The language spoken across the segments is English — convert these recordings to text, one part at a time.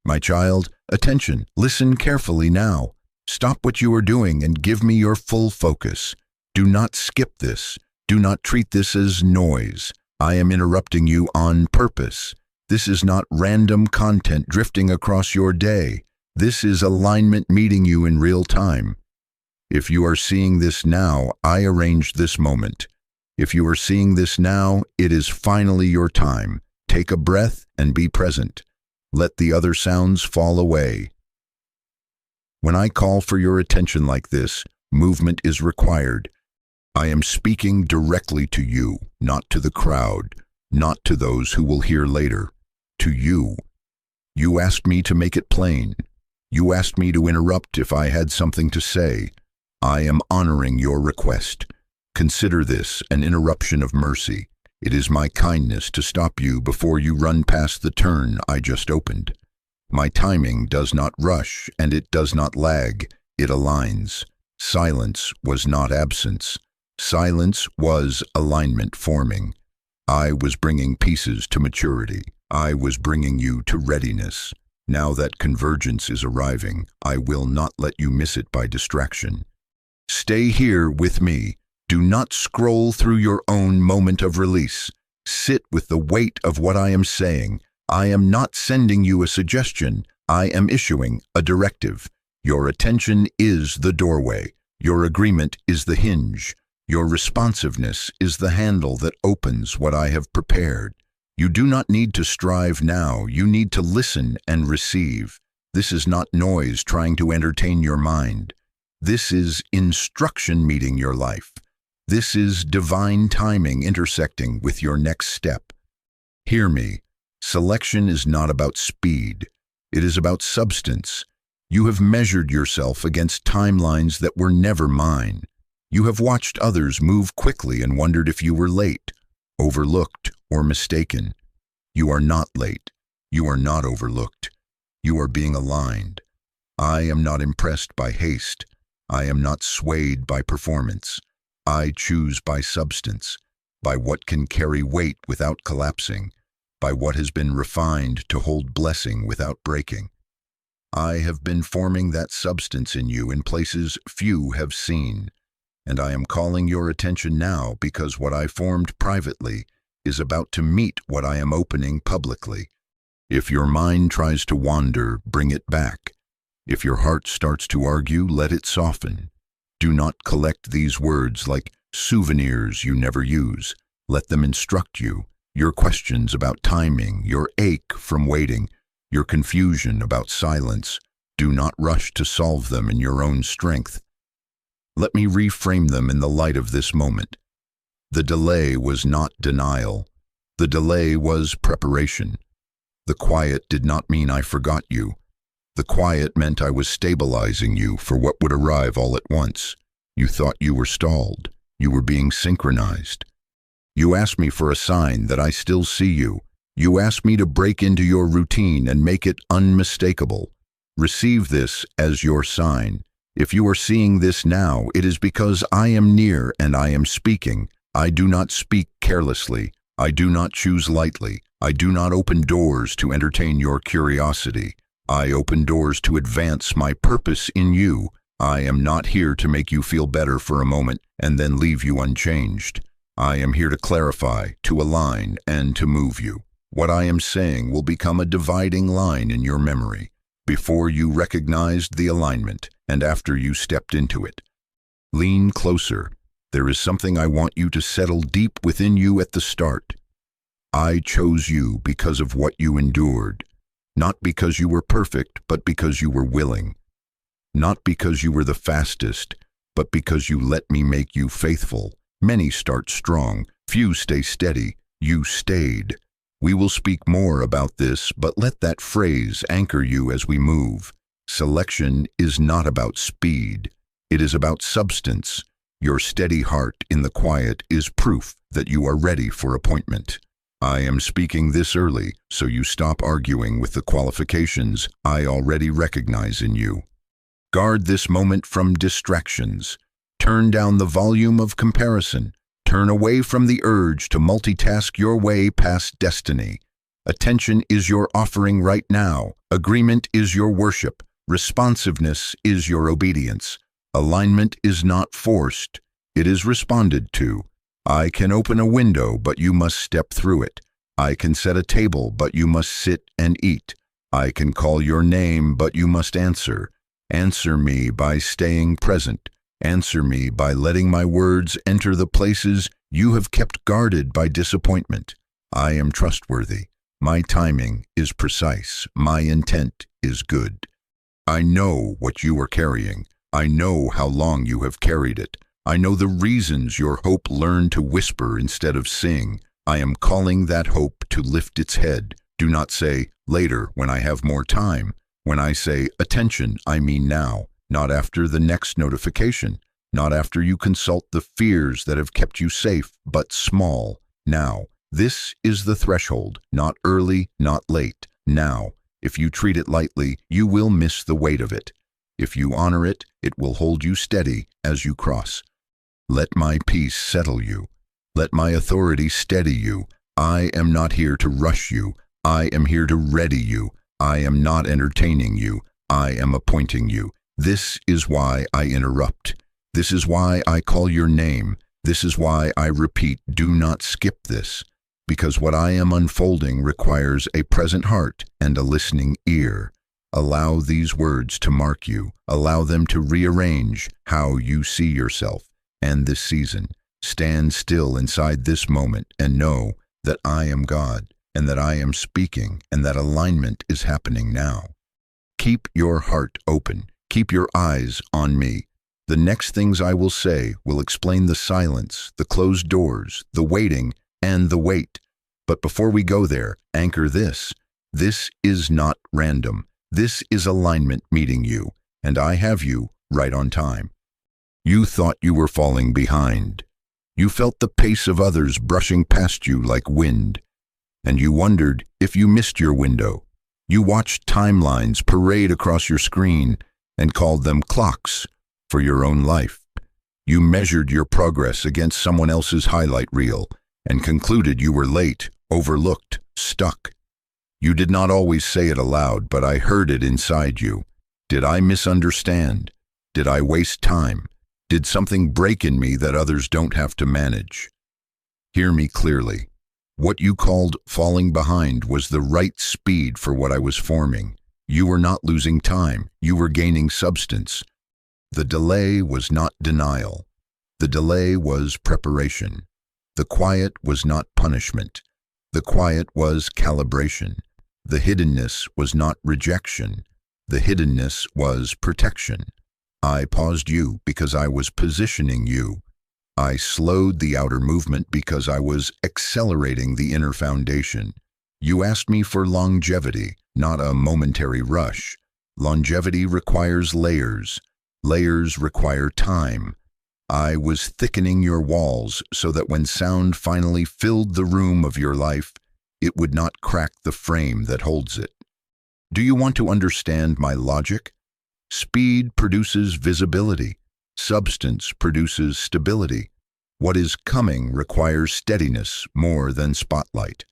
My child, attention, listen carefully now. Stop what you are doing and give me your full focus. Do not skip this. Do not treat this as noise. I am interrupting you on purpose. This is not random content drifting across your day. This is alignment meeting you in real time. If you are seeing this now, I arranged this moment. If you are seeing this now, it is finally your time. Take a breath and be present. Let the other sounds fall away. When I call for your attention like this, movement is required. I am speaking directly to you, not to the crowd, not to those who will hear later. To you. You asked me to make it plain. You asked me to interrupt if I had something to say. I am honoring your request. Consider this an interruption of mercy. It is my kindness to stop you before you run past the turn I just opened. My timing does not rush and it does not lag. It aligns. Silence was not absence. Silence was alignment forming. I was bringing pieces to maturity. I was bringing you to readiness. Now that convergence is arriving, I will not let you miss it by distraction. Stay here with me. Do not scroll through your own moment of release. Sit with the weight of what I am saying. I am not sending you a suggestion. I am issuing a directive. Your attention is the doorway. Your agreement is the hinge. Your responsiveness is the handle that opens what I have prepared. You do not need to strive now. You need to listen and receive. This is not noise trying to entertain your mind. This is instruction meeting your life. This is divine timing intersecting with your next step. Hear me. Selection is not about speed. It is about substance. You have measured yourself against timelines that were never mine. You have watched others move quickly and wondered if you were late, overlooked, or mistaken. You are not late. You are not overlooked. You are being aligned. I am not impressed by haste. I am not swayed by performance. I choose by substance, by what can carry weight without collapsing, by what has been refined to hold blessing without breaking. I have been forming that substance in you in places few have seen, and I am calling your attention now because what I formed privately is about to meet what I am opening publicly. If your mind tries to wander, bring it back. If your heart starts to argue, let it soften. Do not collect these words like souvenirs you never use. Let them instruct you. Your questions about timing, your ache from waiting, your confusion about silence, do not rush to solve them in your own strength. Let me reframe them in the light of this moment. The delay was not denial. The delay was preparation. The quiet did not mean I forgot you. The quiet meant I was stabilizing you for what would arrive all at once. You thought you were stalled. You were being synchronized. You asked me for a sign that I still see you. You asked me to break into your routine and make it unmistakable. Receive this as your sign. If you are seeing this now, it is because I am near and I am speaking. I do not speak carelessly. I do not choose lightly. I do not open doors to entertain your curiosity. I open doors to advance my purpose in you. I am not here to make you feel better for a moment and then leave you unchanged. I am here to clarify, to align, and to move you. What I am saying will become a dividing line in your memory, before you recognized the alignment and after you stepped into it. Lean closer. There is something I want you to settle deep within you at the start. I chose you because of what you endured. Not because you were perfect, but because you were willing. Not because you were the fastest, but because you let me make you faithful. Many start strong, few stay steady. You stayed. We will speak more about this, but let that phrase anchor you as we move. Selection is not about speed. It is about substance. Your steady heart in the quiet is proof that you are ready for appointment. I am speaking this early, so you stop arguing with the qualifications I already recognize in you. Guard this moment from distractions. Turn down the volume of comparison. Turn away from the urge to multitask your way past destiny. Attention is your offering right now. Agreement is your worship. Responsiveness is your obedience. Alignment is not forced. It is responded to. I can open a window, but you must step through it. I can set a table, but you must sit and eat. I can call your name, but you must answer. Answer me by staying present. Answer me by letting my words enter the places you have kept guarded by disappointment. I am trustworthy. My timing is precise. My intent is good. I know what you are carrying. I know how long you have carried it. I know the reasons your hope learned to whisper instead of sing. I am calling that hope to lift its head. Do not say, later, when I have more time. When I say, attention, I mean now, not after the next notification, not after you consult the fears that have kept you safe, but small, now. This is the threshold, not early, not late, now. If you treat it lightly, you will miss the weight of it. If you honor it, it will hold you steady as you cross. Let my peace settle you. Let my authority steady you. I am not here to rush you. I am here to ready you. I am not entertaining you. I am appointing you. This is why I interrupt. This is why I call your name. This is why I repeat, do not skip this. Because what I am unfolding requires a present heart and a listening ear. Allow these words to mark you. Allow them to rearrange how you see yourself and this season. Stand still inside this moment and know that I am God and that I am speaking and that alignment is happening now. Keep your heart open. Keep your eyes on me. The next things I will say will explain the silence, the closed doors, the waiting, and the wait. But before we go there, anchor this. This is not random. This is alignment meeting you, and I have you right on time. You thought you were falling behind. You felt the pace of others brushing past you like wind, and you wondered if you missed your window. You watched timelines parade across your screen and called them clocks for your own life. You measured your progress against someone else's highlight reel and concluded you were late, overlooked, stuck. You did not always say it aloud, but I heard it inside you. Did I misunderstand? Did I waste time? Did something break in me that others don't have to manage? Hear me clearly. What you called falling behind was the right speed for what I was forming. You were not losing time. You were gaining substance. The delay was not denial. The delay was preparation. The quiet was not punishment. The quiet was calibration. The hiddenness was not rejection. The hiddenness was protection. I paused you because I was positioning you. I slowed the outer movement because I was accelerating the inner foundation. You asked me for longevity, not a momentary rush. Longevity requires layers. Layers require time. I was thickening your walls so that when sound finally filled the room of your life, it would not crack the frame that holds it. Do you want to understand my logic? Speed produces visibility. Substance produces stability. What is coming requires steadiness more than spotlight.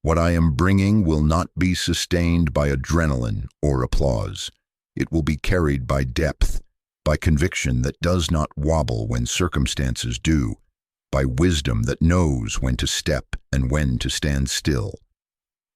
What I am bringing will not be sustained by adrenaline or applause. It will be carried by depth, by conviction that does not wobble when circumstances do, by wisdom that knows when to step and when to stand still.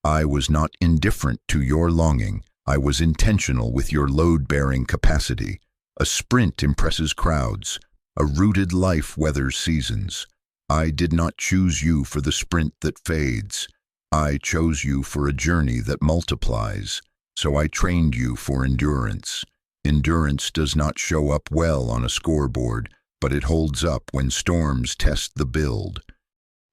I was not indifferent to your longing. I was intentional with your load-bearing capacity. A sprint impresses crowds. A rooted life weathers seasons. I did not choose you for the sprint that fades. I chose you for a journey that multiplies. So I trained you for endurance. Endurance does not show up well on a scoreboard, but it holds up when storms test the build.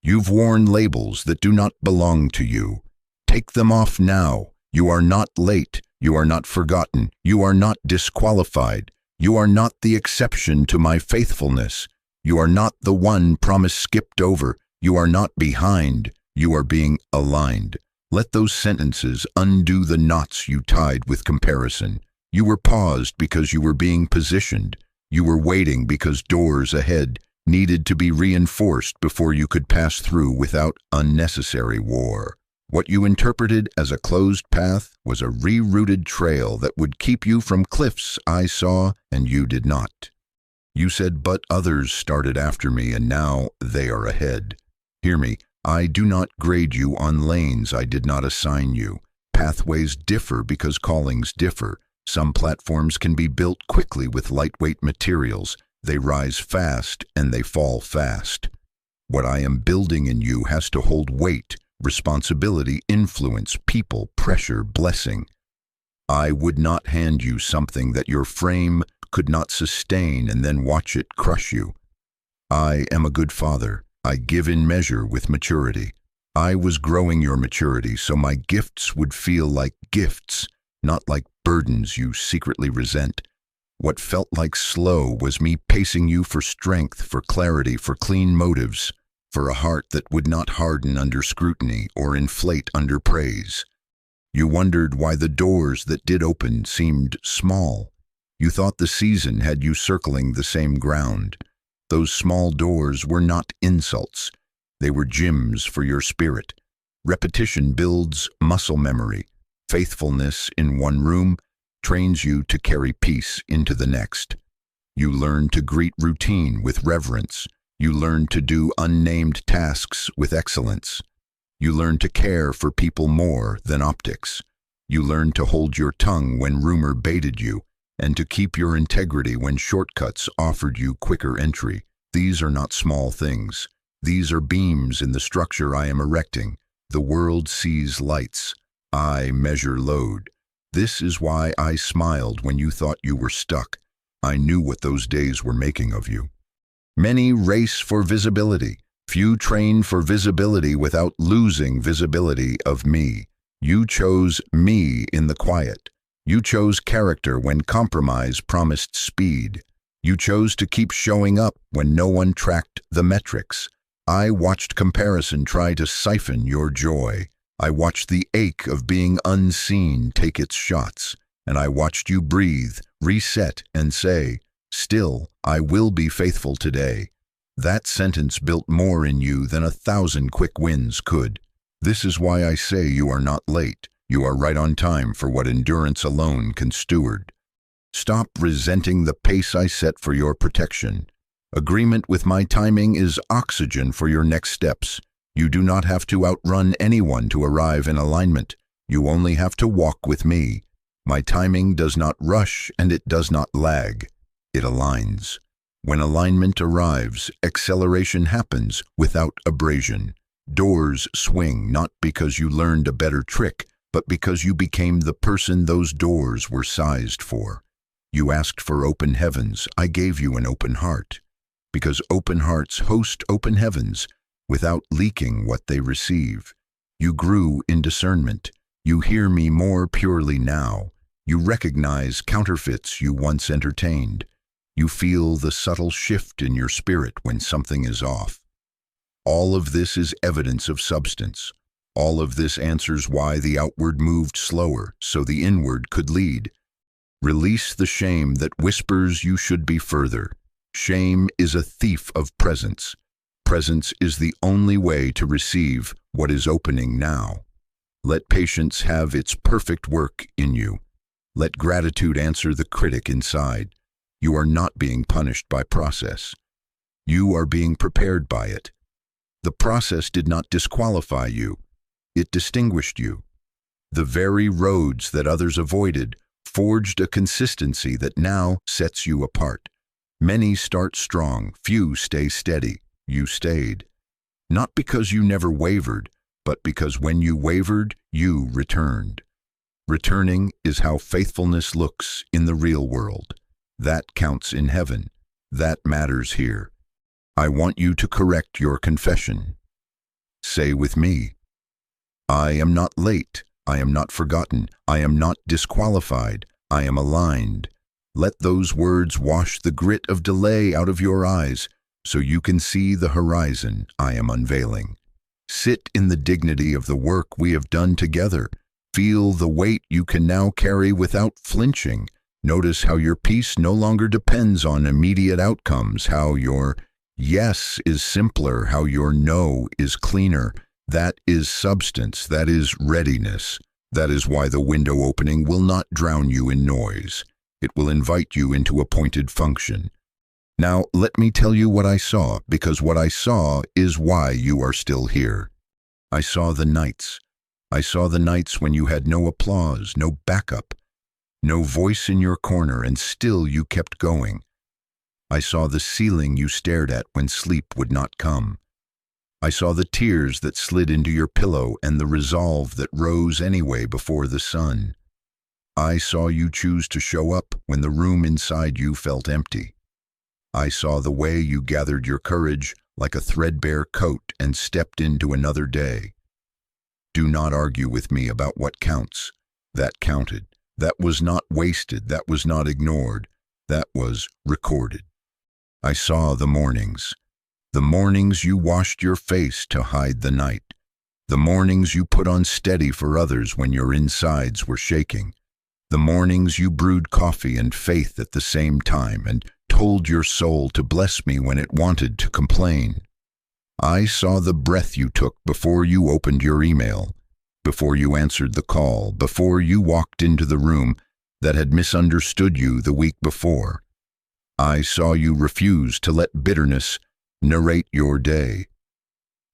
You've worn labels that do not belong to you. Take them off now. You are not late. You are not forgotten. You are not disqualified. You are not the exception to my faithfulness. You are not the one promise skipped over. You are not behind. You are being aligned. Let those sentences undo the knots you tied with comparison. You were paused because you were being positioned. You were waiting because doors ahead needed to be reinforced before you could pass through without unnecessary war. What you interpreted as a closed path was a rerouted trail that would keep you from cliffs I saw and you did not. You said, but others started after me and now they are ahead. Hear me, I do not grade you on lanes I did not assign you. Pathways differ because callings differ. Some platforms can be built quickly with lightweight materials. They rise fast and they fall fast. What I am building in you has to hold weight, responsibility, influence, people, pressure, blessing. I would not hand you something that your frame could not sustain and then watch it crush you. I am a good father. I give in measure with maturity. I was growing your maturity so my gifts would feel like gifts, not like burdens you secretly resent. What felt like slow was me pacing you for strength, for clarity, for clean motives, for a heart that would not harden under scrutiny or inflate under praise. You wondered why the doors that did open seemed small. You thought the season had you circling the same ground. Those small doors were not insults. They were gyms for your spirit. Repetition builds muscle memory. Faithfulness in one room trains you to carry peace into the next. You learn to greet routine with reverence. You learn to do unnamed tasks with excellence. You learn to care for people more than optics. You learn to hold your tongue when rumor baited you, and to keep your integrity when shortcuts offered you quicker entry. These are not small things. These are beams in the structure I am erecting. The world sees lights. I measure load. This is why I smiled when you thought you were stuck. I knew what those days were making of you. Many race for visibility. Few train for visibility without losing visibility of me. You chose me in the quiet. You chose character when compromise promised speed. You chose to keep showing up when no one tracked the metrics. I watched comparison try to siphon your joy. I watched the ache of being unseen take its shots, and I watched you breathe, reset, and say, "Still, I will be faithful today." That sentence built more in you than 1,000 quick wins could. This is why I say you are not late. You are right on time for what endurance alone can steward. Stop resenting the pace I set for your protection. Agreement with my timing is oxygen for your next steps. You do not have to outrun anyone to arrive in alignment. You only have to walk with me. My timing does not rush and it does not lag. It aligns. When alignment arrives, acceleration happens without abrasion. Doors swing not because you learned a better trick, but because you became the person those doors were sized for. You asked for open heavens. I gave you an open heart. Because open hearts host open heavens without leaking what they receive. You grew in discernment. You hear me more purely now. You recognize counterfeits you once entertained. You feel the subtle shift in your spirit when something is off. All of this is evidence of substance. All of this answers why the outward moved slower, so the inward could lead. Release the shame that whispers you should be further. Shame is a thief of presence. Presence is the only way to receive what is opening now. Let patience have its perfect work in you. Let gratitude answer the critic inside. You are not being punished by process. You are being prepared by it. The process did not disqualify you. It distinguished you. The very roads that others avoided forged a consistency that now sets you apart. Many start strong, few stay steady. You stayed. Not because you never wavered, but because when you wavered, you returned. Returning is how faithfulness looks in the real world. That counts in heaven. That matters here. I want you to correct your confession. Say with me, I am not late. I am not forgotten. I am not disqualified. I am aligned. Let those words wash the grit of delay out of your eyes so you can see the horizon I am unveiling. Sit in the dignity of the work we have done together. Feel the weight you can now carry without flinching. Notice how your peace no longer depends on immediate outcomes, how your yes is simpler, how your no is cleaner, That is substance, that is readiness. That is why the window opening will not drown you in noise. It will invite you into appointed function. Now, let me tell you what I saw, because what I saw is why you are still here. I saw the nights. I saw the nights when you had no applause, no backup, no voice in your corner, and still you kept going. I saw the ceiling you stared at when sleep would not come. I saw the tears that slid into your pillow and the resolve that rose anyway before the sun. I saw you choose to show up when the room inside you felt empty. I saw the way you gathered your courage like a threadbare coat and stepped into another day. Do not argue with me about what counts. That counted. That was not wasted. That was not ignored. That was recorded. I saw the mornings. The mornings you washed your face to hide the night. The mornings you put on steady for others when your insides were shaking. The mornings you brewed coffee and faith at the same time and told your soul to bless me when it wanted to complain. I saw the breath you took before you opened your email, before you answered the call, before you walked into the room that had misunderstood you the week before. I saw you refuse to let bitterness narrate your day.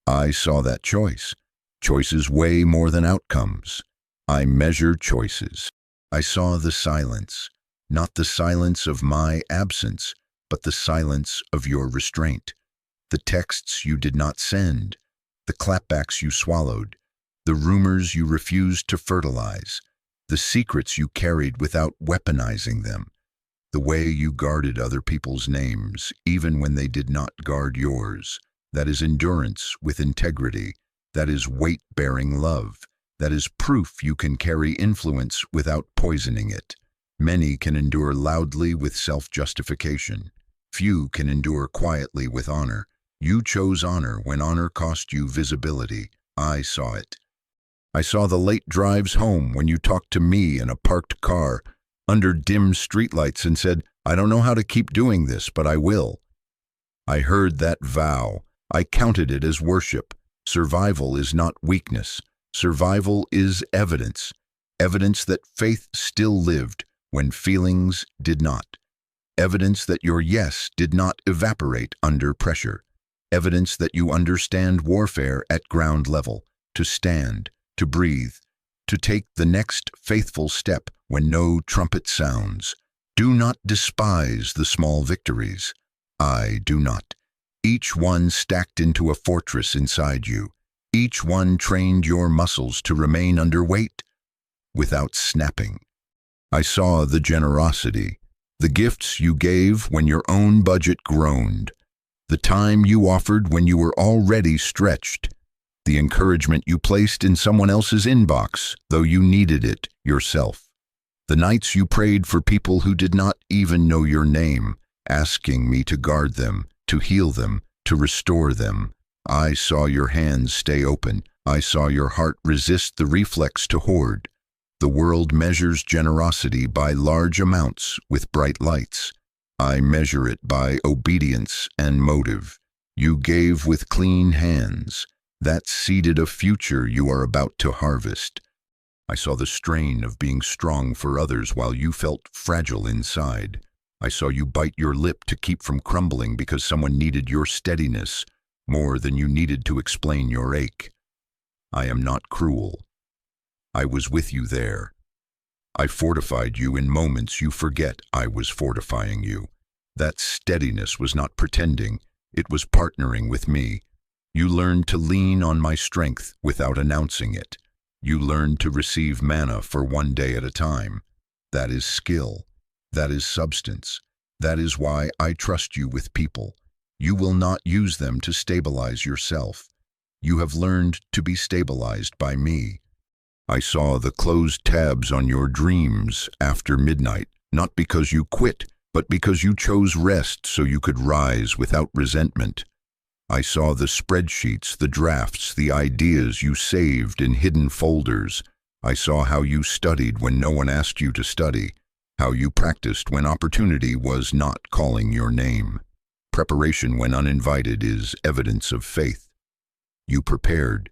I saw that choice. Choices weigh more than outcomes. I measure choices. I saw the silence, not the silence of my absence, but the silence of your restraint. The texts you did not send, the clapbacks you swallowed, the rumors you refused to fertilize, the secrets you carried without weaponizing them, the way you guarded other people's names, even when they did not guard yours. That is endurance with integrity. That is weight-bearing love. That is proof you can carry influence without poisoning it. Many can endure loudly with self-justification. Few can endure quietly with honor. You chose honor when honor cost you visibility. I saw it. I saw the late drives home when you talked to me in a parked car under dim streetlights and said, "I don't know how to keep doing this, but I will." I heard that vow. I counted it as worship. Survival is not weakness. Survival is evidence. Evidence that faith still lived when feelings did not. Evidence that your yes did not evaporate under pressure. Evidence that you understand warfare at ground level, to stand, to breathe, to take the next faithful step when no trumpet sounds. Do not despise the small victories. I do not. Each one stacked into a fortress inside you. Each one trained your muscles to remain under weight without snapping. I saw the generosity, the gifts you gave when your own budget groaned, the time you offered when you were already stretched, the encouragement you placed in someone else's inbox, though you needed it yourself, the nights you prayed for people who did not even know your name, asking me to guard them, to heal them, to restore them. I saw your hands stay open. I saw your heart resist the reflex to hoard. The world measures generosity by large amounts with bright lights. I measure it by obedience and motive. You gave with clean hands. That seeded a future you are about to harvest. I saw the strain of being strong for others while you felt fragile inside. I saw you bite your lip to keep from crumbling because someone needed your steadiness more than you needed to explain your ache. I am not cruel. I was with you there. I fortified you in moments you forget I was fortifying you. That steadiness was not pretending, it was partnering with me. You learned to lean on my strength without announcing it. You learned to receive manna for one day at a time. That is skill. That is substance. That is why I trust you with people. You will not use them to stabilize yourself. You have learned to be stabilized by me. I saw the closed tabs on your dreams after midnight, not because you quit, but because you chose rest so you could rise without resentment. I saw the spreadsheets, the drafts, the ideas you saved in hidden folders. I saw how you studied when no one asked you to study, how you practiced when opportunity was not calling your name. Preparation when uninvited is evidence of faith. You prepared.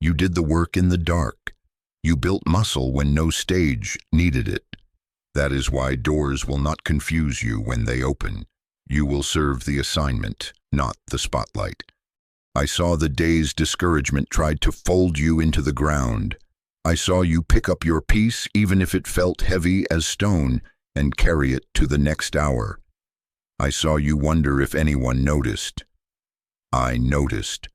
You did the work in the dark. You built muscle when no stage needed it. That is why doors will not confuse you when they open. You will serve the assignment, not the spotlight. I saw the day's discouragement tried to fold you into the ground. I saw you pick up your piece, even if it felt heavy as stone, and carry it to the next hour. I saw you wonder if anyone noticed. I noticed.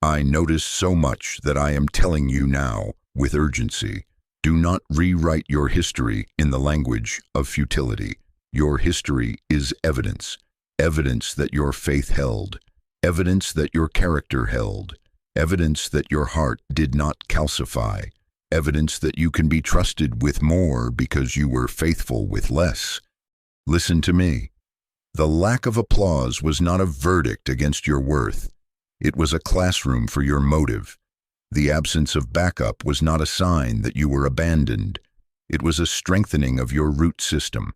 I noticed so much that I am telling you now, with urgency. Do not rewrite your history in the language of futility. Your history is evidence. Evidence that your faith held. Evidence that your character held. Evidence that your heart did not calcify. Evidence that you can be trusted with more because you were faithful with less. Listen to me. The lack of applause was not a verdict against your worth. It was a classroom for your motive. The absence of backup was not a sign that you were abandoned. It was a strengthening of your root system.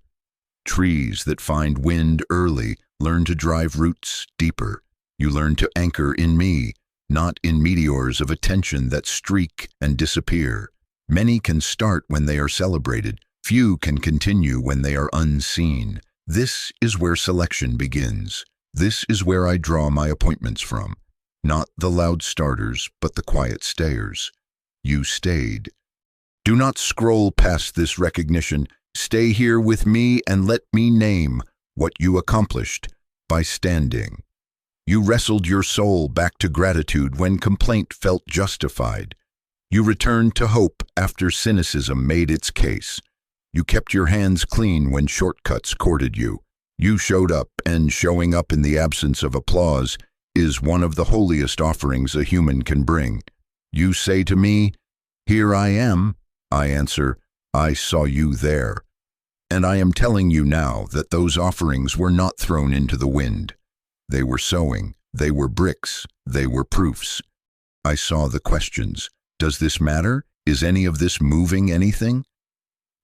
Trees that find wind early learn to drive roots deeper. You learn to anchor in me, not in meteors of attention that streak and disappear. Many can start when they are celebrated. Few can continue when they are unseen. This is where selection begins. This is where I draw my appointments from. Not the loud starters, but the quiet stayers. You stayed. Do not scroll past this recognition. Stay here with me and let me name what you accomplished by standing. You wrestled your soul back to gratitude when complaint felt justified. You returned to hope after cynicism made its case. You kept your hands clean when shortcuts courted you. You showed up, and showing up in the absence of applause is one of the holiest offerings a human can bring. You say to me, "Here I am." I answer, "I saw you there." And I am telling you now that those offerings were not thrown into the wind. They were sowing, they were bricks, they were proofs. I saw the questions. Does this matter? Is any of this moving anything?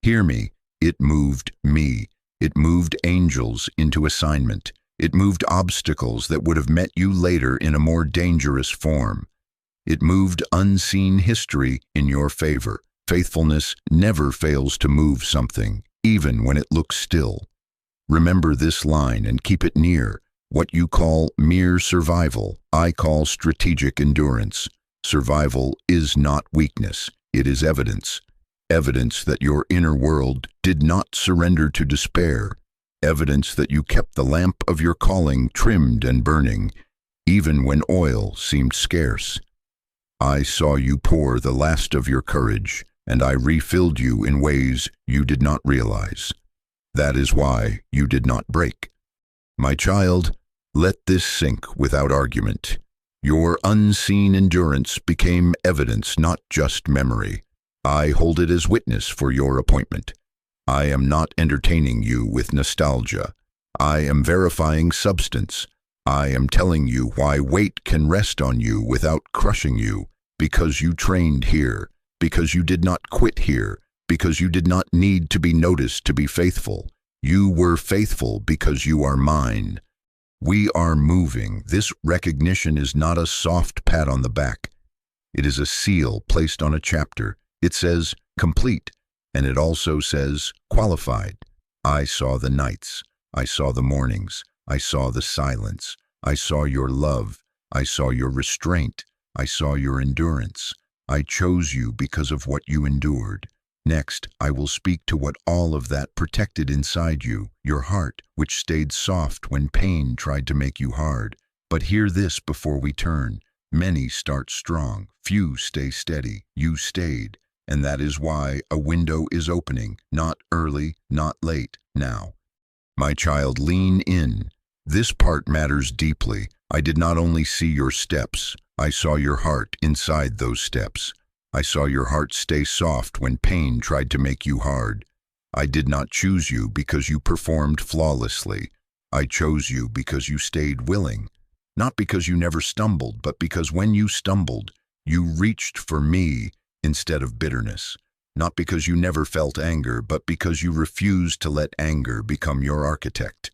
Hear me. It moved me. It moved angels into assignment. It moved obstacles that would have met you later in a more dangerous form. It moved unseen history in your favor. Faithfulness never fails to move something, even when it looks still. Remember this line and keep it near. What you call mere survival, I call strategic endurance. Survival is not weakness, it is evidence. Evidence that your inner world did not surrender to despair. Evidence that you kept the lamp of your calling trimmed and burning, even when oil seemed scarce. I saw you pour the last of your courage, and I refilled you in ways you did not realize. That is why you did not break. My child, let this sink without argument. Your unseen endurance became evidence, not just memory. I hold it as witness for your appointment. I am not entertaining you with nostalgia. I am verifying substance. I am telling you why weight can rest on you without crushing you, because you trained here, because you did not quit here, because you did not need to be noticed to be faithful. You were faithful because you are mine. We are moving. This recognition is not a soft pat on the back. It is a seal placed on a chapter. It says, complete. And it also says, qualified. I saw the nights. I saw the mornings. I saw the silence. I saw your love. I saw your restraint. I saw your endurance. I chose you because of what you endured. Next, I will speak to what all of that protected inside you, your heart, which stayed soft when pain tried to make you hard. But hear this before we turn. Many start strong. Few stay steady. You stayed. And that is why a window is opening, not early, not late, now. My child, lean in. This part matters deeply. I did not only see your steps, I saw your heart inside those steps. I saw your heart stay soft when pain tried to make you hard. I did not choose you because you performed flawlessly. I chose you because you stayed willing. Not because you never stumbled, but because when you stumbled, you reached for me instead of bitterness. Not because you never felt anger, but because you refused to let anger become your architect.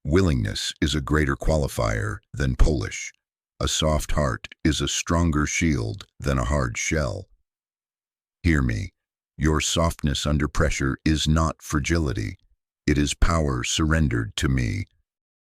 Willingness is a greater qualifier than polish. A soft heart is a stronger shield than a hard shell. Hear me. Your softness under pressure is not fragility. It is power surrendered to me.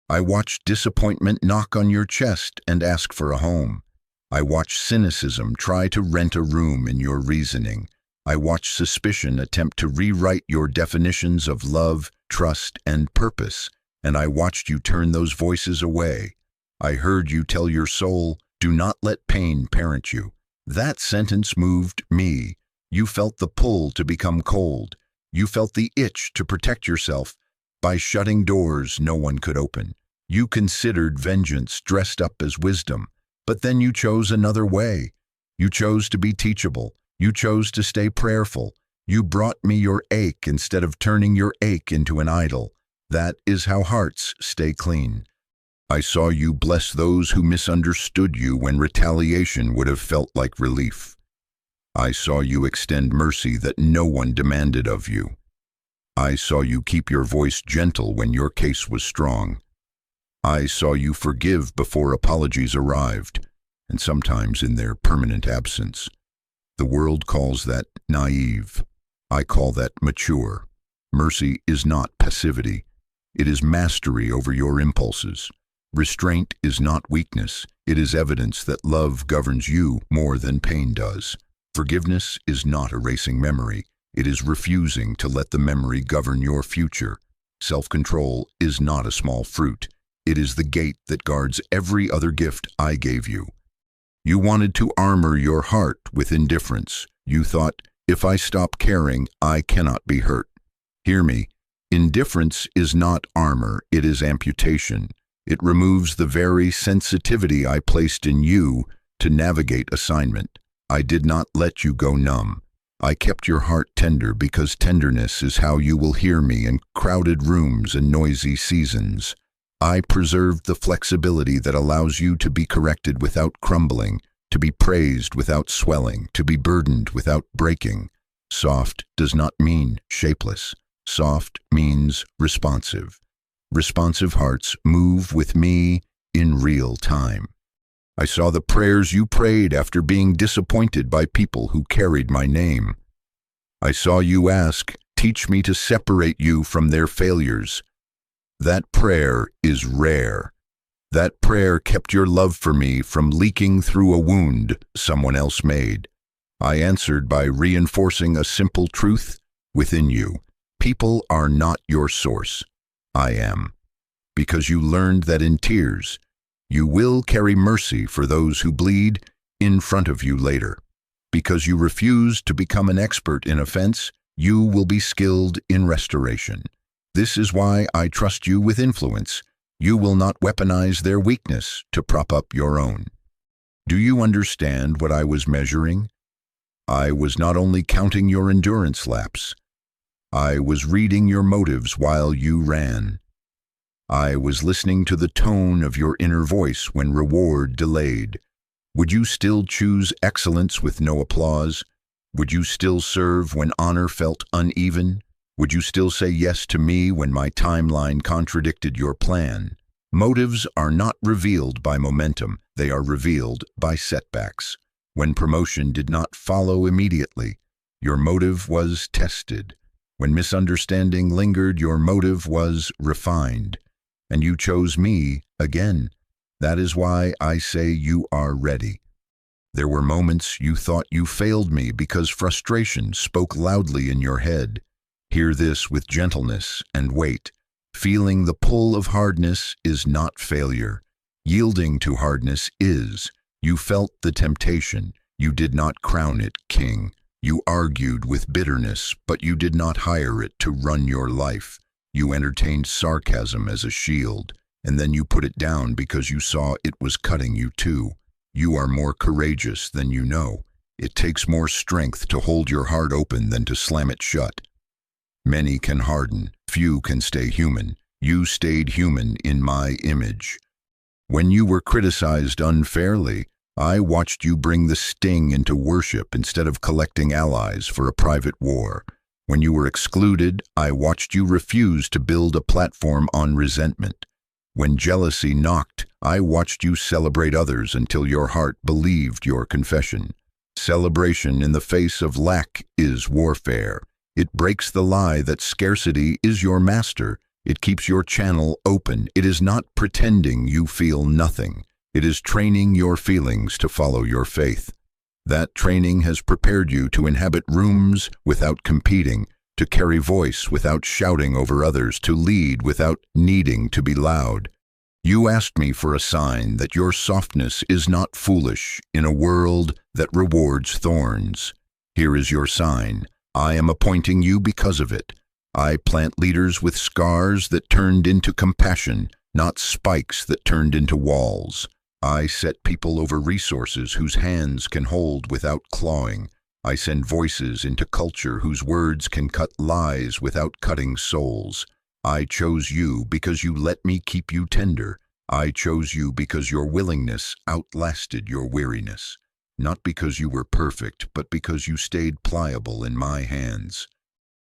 I watch disappointment knock on your chest and ask for a home. I watch cynicism try to rent a room in your reasoning. I watch suspicion attempt to rewrite your definitions of love, trust, and purpose, and I watched you turn those voices away. I heard you tell your soul, "Do not let pain parent you." That sentence moved me. You felt the pull to become cold. You felt the itch to protect yourself by shutting doors no one could open. You considered vengeance dressed up as wisdom, but then you chose another way. You chose to be teachable. You chose to stay prayerful. You brought me your ache instead of turning your ache into an idol. That is how hearts stay clean. I saw you bless those who misunderstood you when retaliation would have felt like relief. I saw you extend mercy that no one demanded of you. I saw you keep your voice gentle when your case was strong. I saw you forgive before apologies arrived, and sometimes in their permanent absence. The world calls that naive. I call that mature. Mercy is not passivity. It is mastery over your impulses. Restraint is not weakness. It is evidence that love governs you more than pain does. Forgiveness is not erasing memory. It is refusing to let the memory govern your future. Self-control is not a small fruit. It is the gate that guards every other gift I gave you. You wanted to armor your heart with indifference. You thought, if I stop caring, I cannot be hurt. Hear me. Indifference is not armor, it is amputation. It removes the very sensitivity I placed in you to navigate assignment. I did not let you go numb. I kept your heart tender because tenderness is how you will hear me in crowded rooms and noisy seasons. I preserved the flexibility that allows you to be corrected without crumbling, to be praised without swelling, to be burdened without breaking. Soft does not mean shapeless. Soft means responsive. Responsive hearts move with me in real time. I saw the prayers you prayed after being disappointed by people who carried my name. I saw you ask, "Teach me to separate you from their failures." That prayer is rare. That prayer kept your love for me from leaking through a wound someone else made. I answered by reinforcing a simple truth within you. People are not your source. I am. Because you learned that in tears, you will carry mercy for those who bleed in front of you later. Because you refused to become an expert in offense, you will be skilled in restoration. This is why I trust you with influence. You will not weaponize their weakness to prop up your own. Do you understand what I was measuring? I was not only counting your endurance laps. I was reading your motives while you ran. I was listening to the tone of your inner voice when reward delayed. Would you still choose excellence with no applause? Would you still serve when honor felt uneven? Would you still say yes to me when my timeline contradicted your plan? Motives are not revealed by momentum. They are revealed by setbacks. When promotion did not follow immediately, your motive was tested. When misunderstanding lingered, your motive was refined. And you chose me again. That is why I say you are ready. There were moments you thought you failed me because frustration spoke loudly in your head. Hear this with gentleness and wait. Feeling the pull of hardness is not failure. Yielding to hardness is. You felt the temptation. You did not crown it king. You argued with bitterness, but you did not hire it to run your life. You entertained sarcasm as a shield, and then you put it down because you saw it was cutting you too. You are more courageous than you know. It takes more strength to hold your heart open than to slam it shut. Many can harden, few can stay human. You stayed human in my image. When you were criticized unfairly, I watched you bring the sting into worship instead of collecting allies for a private war. When you were excluded, I watched you refuse to build a platform on resentment. When jealousy knocked, I watched you celebrate others until your heart believed your confession. Celebration in the face of lack is warfare. It breaks the lie that scarcity is your master. It keeps your channel open. It is not pretending you feel nothing. It is training your feelings to follow your faith. That training has prepared you to inhabit rooms without competing, to carry voice without shouting over others, to lead without needing to be loud. You asked me for a sign that your softness is not foolish in a world that rewards thorns. Here is your sign. I am appointing you because of it. I plant leaders with scars that turned into compassion, not spikes that turned into walls. I set people over resources whose hands can hold without clawing. I send voices into culture whose words can cut lies without cutting souls. I chose you because you let me keep you tender. I chose you because your willingness outlasted your weariness. Not because you were perfect, but because you stayed pliable in my hands.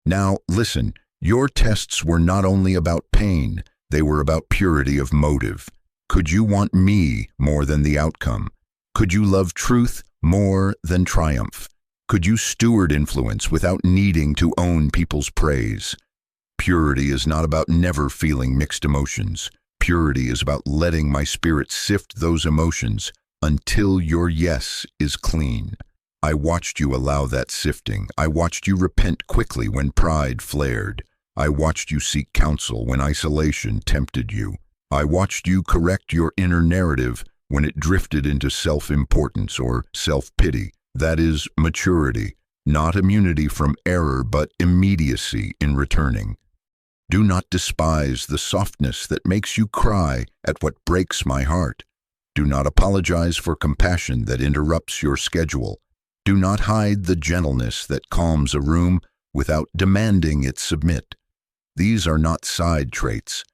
Now, listen, your tests were not only about pain, they were about purity of motive. Could you want me more than the outcome? Could you love truth more than triumph? Could you steward influence without needing to own people's praise? Purity is not about never feeling mixed emotions. Purity is about letting my spirit sift those emotions until your yes is clean. I watched you allow that sifting. I watched you repent quickly when pride flared. I watched you seek counsel when isolation tempted you. I watched you correct your inner narrative when it drifted into self-importance or self-pity. That is maturity, not immunity from error, but immediacy in returning. Do not despise the softness that makes you cry at what breaks my heart. Do not apologize for compassion that interrupts your schedule. Do not hide the gentleness that calms a room without demanding it submit. These are not side traits.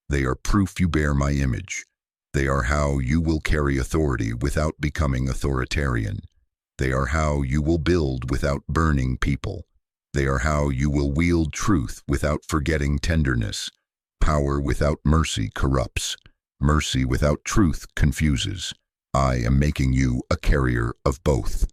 They are proof you bear my image. They are how you will carry authority without becoming authoritarian. They are how you will build without burning people. They are how you will wield truth without forgetting tenderness. Power without mercy corrupts. Mercy without truth confuses. I am making you a carrier of both.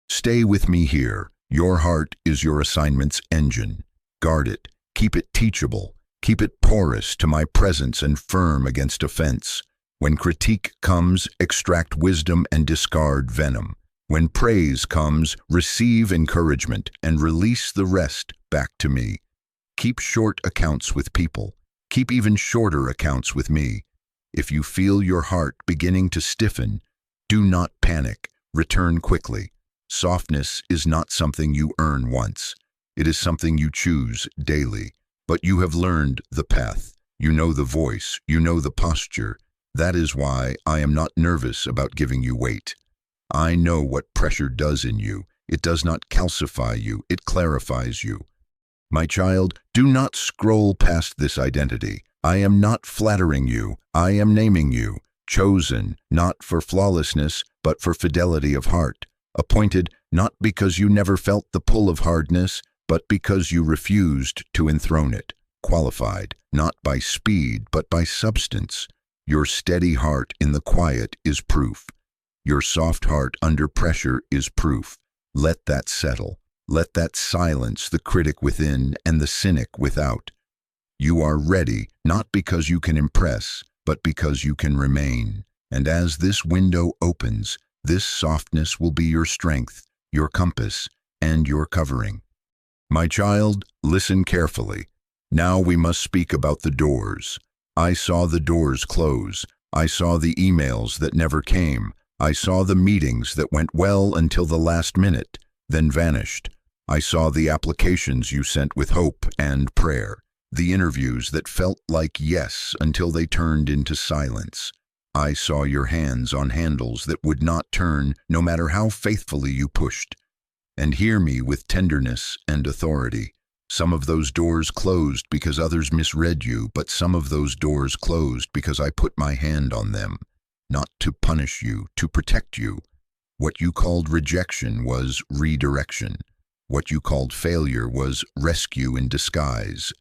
Stay with me here. Your heart is your assignment's engine. Guard it. Keep it teachable. Keep it porous to my presence and firm against offense. When critique comes, extract wisdom and discard venom. When praise comes, receive encouragement and release the rest back to me. Keep short accounts with people. Keep even shorter accounts with me. If you feel your heart beginning to stiffen, do not panic. Return quickly. Softness is not something you earn once. It is something you choose daily. But you have learned the path. You know the voice. You know the posture. That is why I am not nervous about giving you weight. I know what pressure does in you. It does not calcify you. It clarifies you. My child, do not scroll past this identity. I am not flattering you. I am naming you. Chosen, not for flawlessness, but for fidelity of heart. Appointed, not because you never felt the pull of hardness, but because you refused to enthrone it. Qualified, not by speed, but by substance. Your steady heart in the quiet is proof. Your soft heart under pressure is proof. Let that settle. Let that silence the critic within and the cynic without. You are ready, not because you can impress, but because you can remain. And as this window opens, this softness will be your strength, your compass, and your covering. My child, listen carefully. Now we must speak about the doors. I saw the doors close. I saw the emails that never came. I saw the meetings that went well until the last minute, then vanished. I saw the applications you sent with hope and prayer, the interviews that felt like yes until they turned into silence. I saw your hands on handles that would not turn no matter how faithfully you pushed. And hear me with tenderness and authority. Some of those doors closed because others misread you, but some of those doors closed because I put my hand on them. Not to punish you, to protect you. What you called rejection was redirection. What you called failure was rescue in disguise.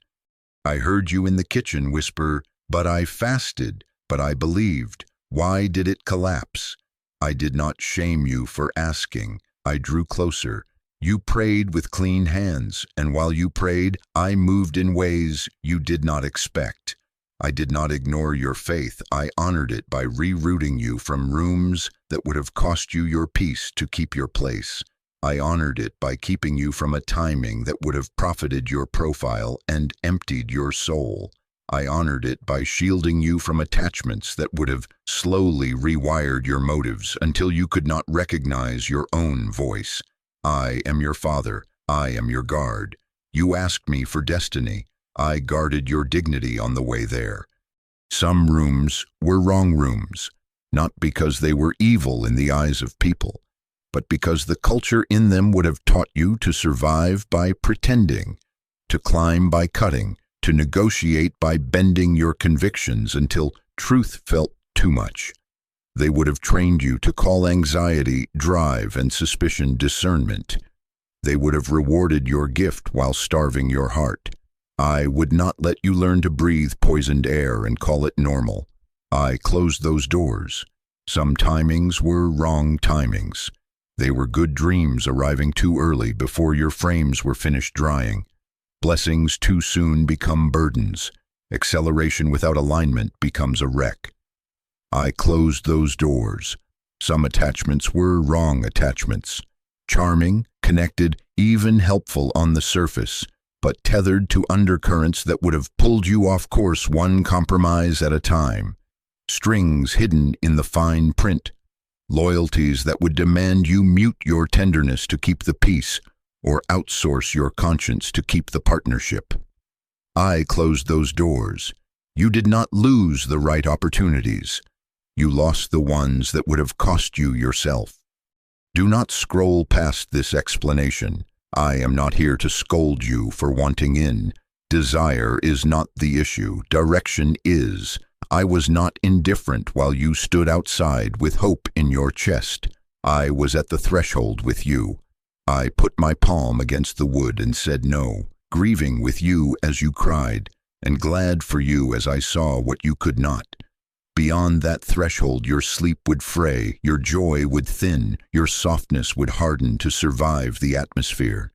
I heard you in the kitchen whisper, "But I fasted, but I believed." Why did it collapse? I did not shame you for asking. I drew closer. You prayed with clean hands, and while you prayed, I moved in ways you did not expect. I did not ignore your faith. I honored it by rerouting you from rooms that would have cost you your peace to keep your place. I honored it by keeping you from a timing that would have profited your profile and emptied your soul. I honored it by shielding you from attachments that would have slowly rewired your motives until you could not recognize your own voice. I am your father. I am your guard. You asked me for destiny. I guarded your dignity on the way there. Some rooms were wrong rooms, not because they were evil in the eyes of people, but because the culture in them would have taught you to survive by pretending, to climb by cutting, to negotiate by bending your convictions until truth felt too much. They would have trained you to call anxiety drive and suspicion discernment. They would have rewarded your gift while starving your heart. I would not let you learn to breathe poisoned air and call it normal. I closed those doors. Some timings were wrong timings. They were good dreams arriving too early before your frames were finished drying. Blessings too soon become burdens. Acceleration without alignment becomes a wreck. I closed those doors. Some attachments were wrong attachments. Charming, connected, even helpful on the surface, but tethered to undercurrents that would have pulled you off course one compromise at a time. Strings hidden in the fine print. Loyalties that would demand you mute your tenderness to keep the peace, or outsource your conscience to keep the partnership. I closed those doors. You did not lose the right opportunities. You lost the ones that would have cost you yourself. Do not scroll past this explanation. I am not here to scold you for wanting in. Desire is not the issue. Direction is. I was not indifferent while you stood outside with hope in your chest. I was at the threshold with you. I put my palm against the wood and said no, grieving with you as you cried, and glad for you as I saw what you could not. Beyond that threshold your sleep would fray, your joy would thin, your softness would harden to survive the atmosphere.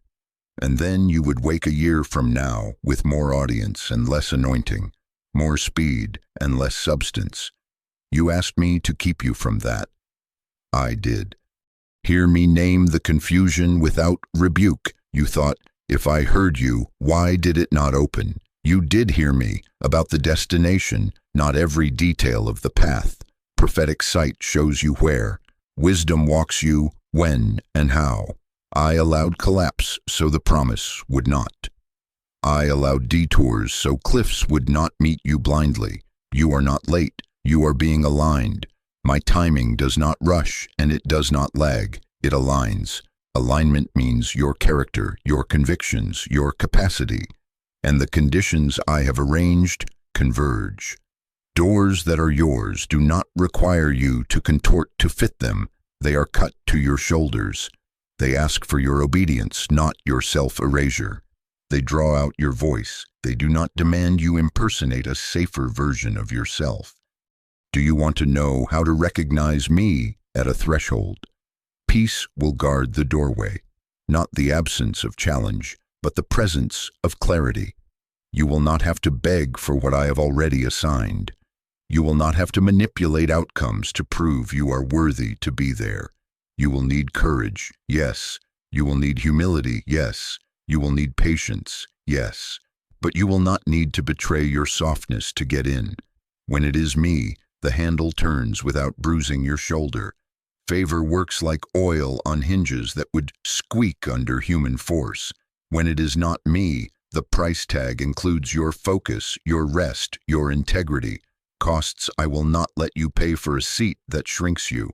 And then you would wake a year from now with more audience and less anointing, more speed and less substance. You asked me to keep you from that. I did. Hear me name the confusion without rebuke. You thought, if I heard you, why did it not open? You did hear me about the destination, not every detail of the path. Prophetic sight shows you where. Wisdom walks you when and how. I allowed collapse so the promise would not. I allowed detours so cliffs would not meet you blindly. You are not late. You are being aligned. My timing does not rush and it does not lag. It aligns. Alignment means your character, your convictions, your capacity, and the conditions I have arranged converge. Doors that are yours do not require you to contort to fit them. They are cut to your shoulders. They ask for your obedience, not your self-erasure. They draw out your voice. They do not demand you impersonate a safer version of yourself. Do you want to know how to recognize me at a threshold? Peace will guard the doorway, not the absence of challenge, but the presence of clarity. You will not have to beg for what I have already assigned. You will not have to manipulate outcomes to prove you are worthy to be there. You will need courage, yes. You will need humility, yes. You will need patience, yes. But you will not need to betray your softness to get in. When it is me, the handle turns without bruising your shoulder. Favor works like oil on hinges that would squeak under human force. When it is not me, the price tag includes your focus, your rest, your integrity. Costs I will not let you pay for a seat that shrinks you.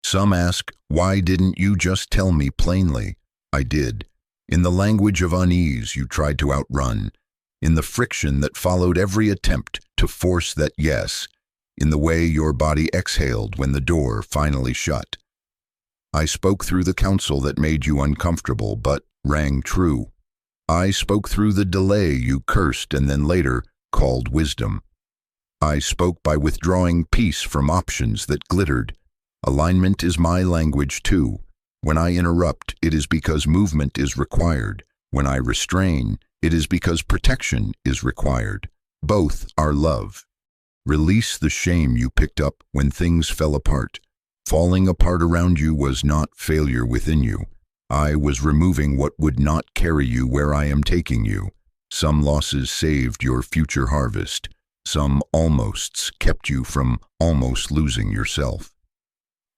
Some ask, why didn't you just tell me plainly? I did. In the language of unease you tried to outrun. In the friction that followed every attempt to force that yes. In the way your body exhaled when the door finally shut. I spoke through the counsel that made you uncomfortable but rang true. I spoke through the delay you cursed and then later called wisdom. I spoke by withdrawing peace from options that glittered. Alignment is my language too. When I interrupt, it is because movement is required. When I restrain, it is because protection is required. Both are love. Release the shame you picked up when things fell apart. Falling apart around you was not failure within you. I was removing what would not carry you where I am taking you. Some losses saved your future harvest. Some almosts kept you from almost losing yourself.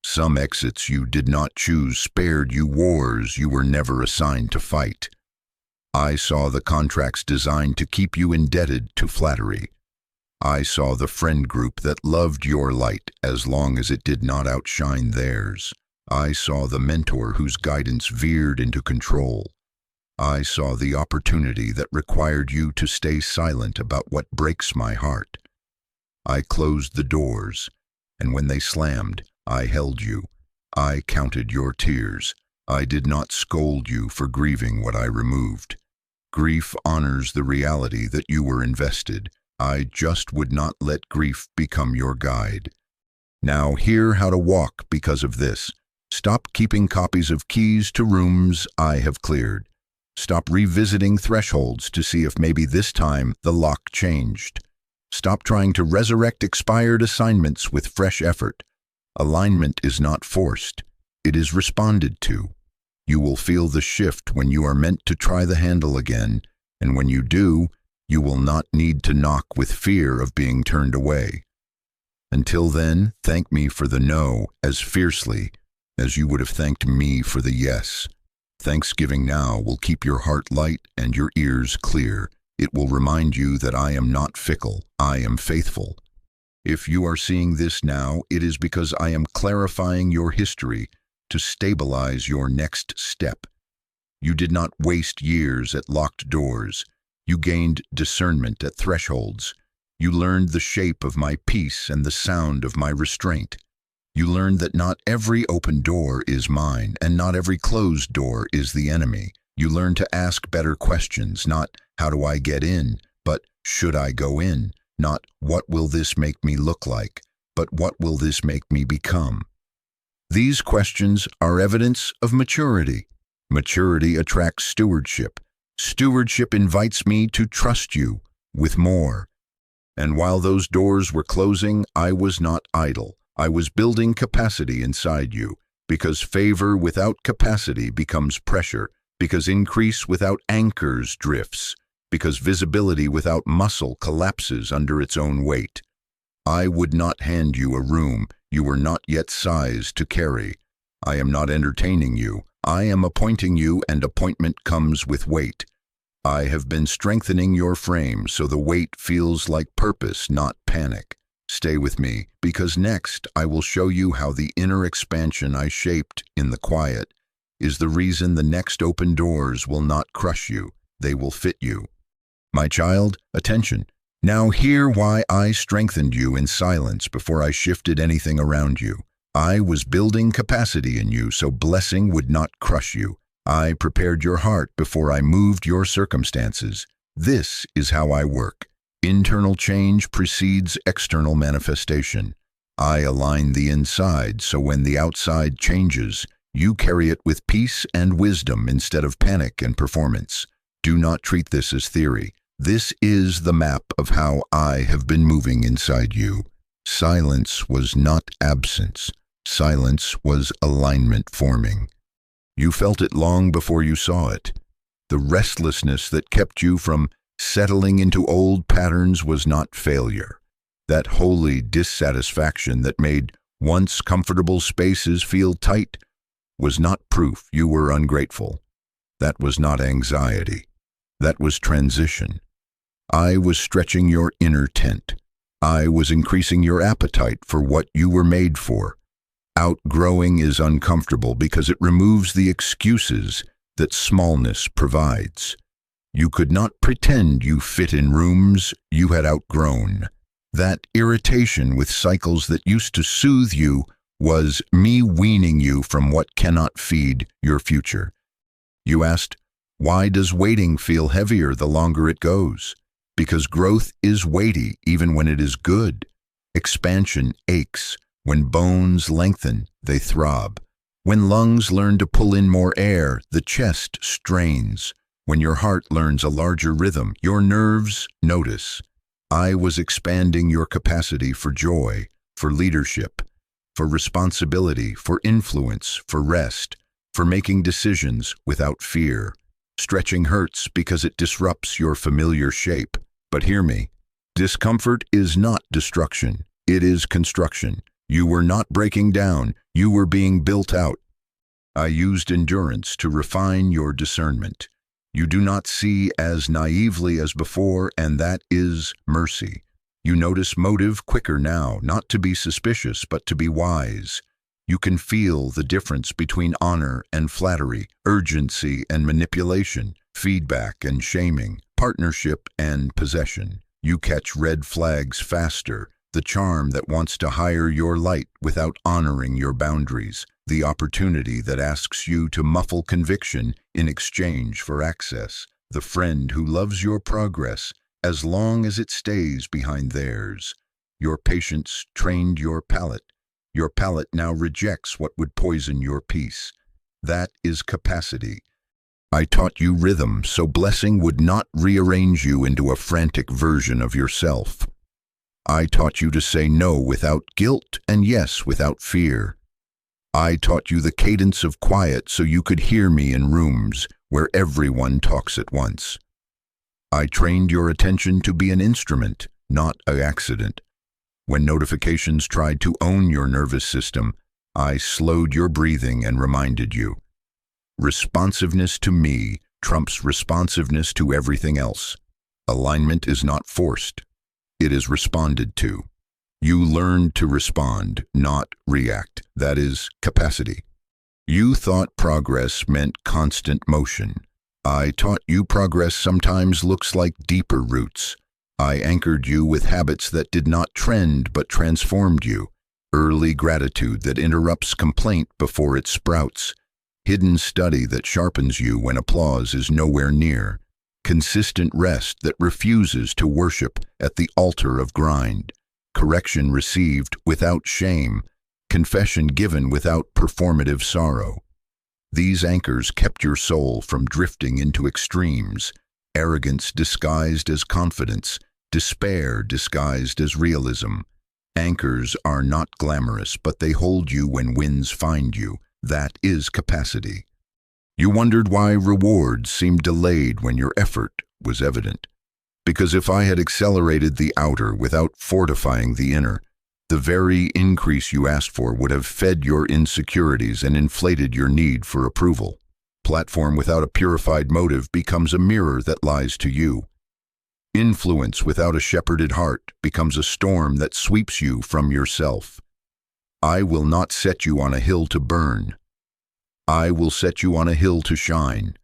Some exits you did not choose spared you wars you were never assigned to fight. I saw the contracts designed to keep you indebted to flattery. I saw the friend group that loved your light as long as it did not outshine theirs. I saw the mentor whose guidance veered into control. I saw the opportunity that required you to stay silent about what breaks my heart. I closed the doors, and when they slammed, I held you. I counted your tears. I did not scold you for grieving what I removed. Grief honors the reality that you were invested. I just would not let grief become your guide. Now hear how to walk because of this. Stop keeping copies of keys to rooms I have cleared. Stop revisiting thresholds to see if maybe this time the lock changed. Stop trying to resurrect expired assignments with fresh effort. Alignment is not forced. It is responded to. You will feel the shift when you are meant to try the handle again, and when you do, you will not need to knock with fear of being turned away. Until then, thank me for the no as fiercely as you would have thanked me for the yes. Thanksgiving now will keep your heart light and your ears clear. It will remind you that I am not fickle, I am faithful. If you are seeing this now, it is because I am clarifying your history to stabilize your next step. You did not waste years at locked doors. You gained discernment at thresholds. You learned the shape of my peace and the sound of my restraint. You learned that not every open door is mine, and not every closed door is the enemy. You learned to ask better questions, not how do I get in, but should I go in? Not what will this make me look like, but what will this make me become? These questions are evidence of maturity. Maturity attracts stewardship. Stewardship invites me to trust you with more. And while those doors were closing, I was not idle. I was building capacity inside you, because favor without capacity becomes pressure, because increase without anchors drifts, because visibility without muscle collapses under its own weight. I would not hand you a room you were not yet sized to carry. I am not entertaining you. I am appointing you, and appointment comes with weight. I have been strengthening your frame so the weight feels like purpose, not panic. Stay with me, because next I will show you how the inner expansion I shaped in the quiet is the reason the next open doors will not crush you, they will fit you. My child, attention. Now hear why I strengthened you in silence before I shifted anything around you. I was building capacity in you so blessing would not crush you. I prepared your heart before I moved your circumstances. This is how I work. Internal change precedes external manifestation. I align the inside so when the outside changes, you carry it with peace and wisdom instead of panic and performance. Do not treat this as theory. This is the map of how I have been moving inside you. Silence was not absence. Silence was alignment forming. You felt it long before you saw it. The restlessness that kept you from settling into old patterns was not failure. That holy dissatisfaction that made once comfortable spaces feel tight was not proof you were ungrateful. That was not anxiety. That was transition. I was stretching your inner tent. I was increasing your appetite for what you were made for. Outgrowing is uncomfortable because it removes the excuses that smallness provides. You could not pretend you fit in rooms you had outgrown. That irritation with cycles that used to soothe you was me weaning you from what cannot feed your future. You asked, why does waiting feel heavier the longer it goes? Because growth is weighty even when it is good. Expansion aches. When bones lengthen, they throb. When lungs learn to pull in more air, the chest strains. When your heart learns a larger rhythm, your nerves notice. I was expanding your capacity for joy, for leadership, for responsibility, for influence, for rest, for making decisions without fear. Stretching hurts because it disrupts your familiar shape. But hear me, discomfort is not destruction, it is construction. You were not breaking down, you were being built out. I used endurance to refine your discernment. You do not see as naively as before, and that is mercy. You notice motive quicker now, not to be suspicious, but to be wise. You can feel the difference between honor and flattery, urgency and manipulation, feedback and shaming, partnership and possession. You catch red flags faster, the charm that wants to hire your light without honoring your boundaries, the opportunity that asks you to muffle conviction in exchange for access, the friend who loves your progress as long as it stays behind theirs. Your patience trained your palate. Your palate now rejects what would poison your peace. That is capacity. I taught you rhythm so blessing would not rearrange you into a frantic version of yourself. I taught you to say no without guilt and yes without fear. I taught you the cadence of quiet so you could hear me in rooms where everyone talks at once. I trained your attention to be an instrument, not an accident. When notifications tried to own your nervous system, I slowed your breathing and reminded you. Responsiveness to me trumps responsiveness to everything else. Alignment is not forced. It is responded to. You learned to respond, not react. That is capacity. You thought progress meant constant motion. I taught you progress sometimes looks like deeper roots. I anchored you with habits that did not trend but transformed you. Early gratitude that interrupts complaint before it sprouts. Hidden study that sharpens you when applause is nowhere near. Consistent rest that refuses to worship at the altar of grind. Correction received without shame. Confession given without performative sorrow. These anchors kept your soul from drifting into extremes. Arrogance disguised as confidence. Despair disguised as realism. Anchors are not glamorous, but they hold you when winds find you. That is capacity. You wondered why rewards seemed delayed when your effort was evident. Because if I had accelerated the outer without fortifying the inner, the very increase you asked for would have fed your insecurities and inflated your need for approval. Platform without a purified motive becomes a mirror that lies to you. Influence without a shepherded heart becomes a storm that sweeps you from yourself. I will not set you on a hill to burn. I will set you on a hill to shine.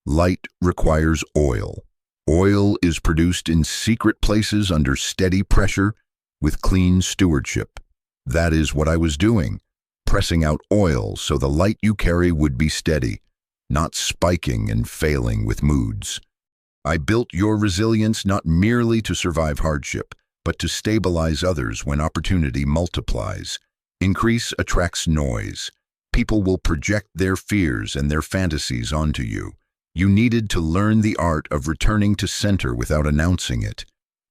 Light requires oil. Oil is produced in secret places under steady pressure with clean stewardship. That is what I was doing, pressing out oil so the light you carry would be steady, not spiking and failing with moods. I built your resilience not merely to survive hardship, but to stabilize others when opportunity multiplies. Increase attracts noise. People will project their fears and their fantasies onto you. You needed to learn the art of returning to center without announcing it.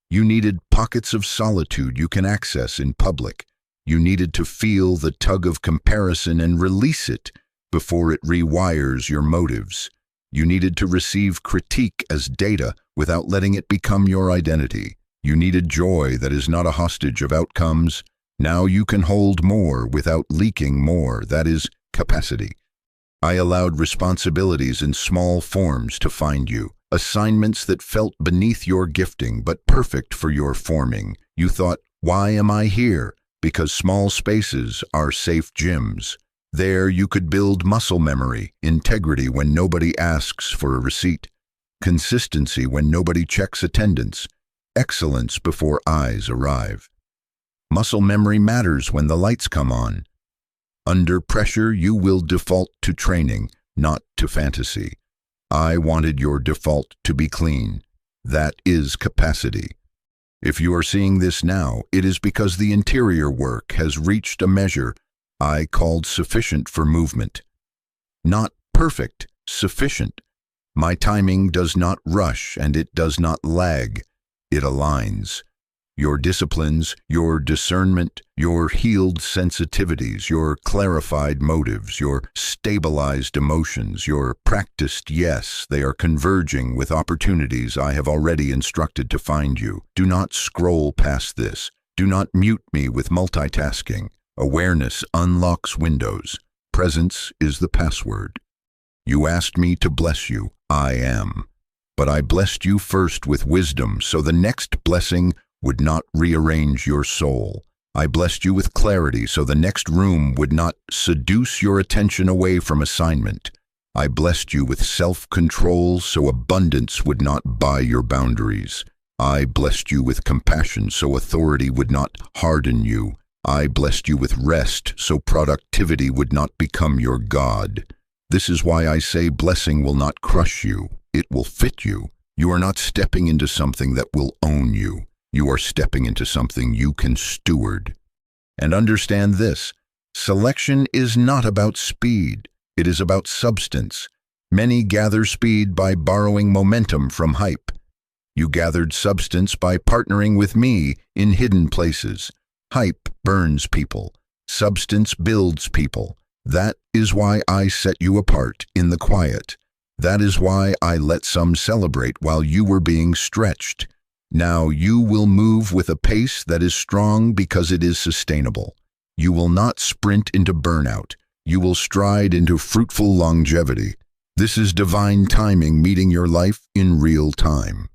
You needed pockets of solitude you can access in public. You needed to feel the tug of comparison and release it before it rewires your motives. You needed to receive critique as data without letting it become your identity. You needed joy that is not a hostage of outcomes. Now you can hold more without leaking more. That is capacity. I allowed responsibilities in small forms to find you. Assignments that felt beneath your gifting but perfect for your forming. You thought, why am I here? Because small spaces are safe gyms. There you could build muscle memory, integrity when nobody asks for a receipt, consistency when nobody checks attendance, excellence before eyes arrive. Muscle memory matters when the lights come on. Under pressure, you will default to training, not to fantasy. I wanted your default to be clean. That is capacity. If you are seeing this now, it is because the interior work has reached a measure I called sufficient for movement. Not perfect, sufficient. My timing does not rush and it does not lag. It aligns. Your disciplines, your discernment, your healed sensitivities, your clarified motives, your stabilized emotions, your practiced yes, they are converging with opportunities I have already instructed to find you. Do not scroll past this. Do not mute me with multitasking. Awareness unlocks windows. Presence is the password. You asked me to bless you. I am. But I blessed you first with wisdom, so the next blessing would not rearrange your soul. I blessed you with clarity, so the next room would not seduce your attention away from assignment. I blessed you with self-control, so abundance would not buy your boundaries. I blessed you with compassion, so authority would not harden you. I blessed you with rest, so productivity would not become your god. This is why I say blessing will not crush you. It will fit you. You are not stepping into something that will own you. You are stepping into something you can steward. And understand this, selection is not about speed. It is about substance. Many gather speed by borrowing momentum from hype. You gathered substance by partnering with me in hidden places. Hype burns people. Substance builds people. That is why I set you apart in the quiet. That is why I let some celebrate while you were being stretched. Now you will move with a pace that is strong because it is sustainable. You will not sprint into burnout. You will stride into fruitful longevity. This is divine timing meeting your life in real time.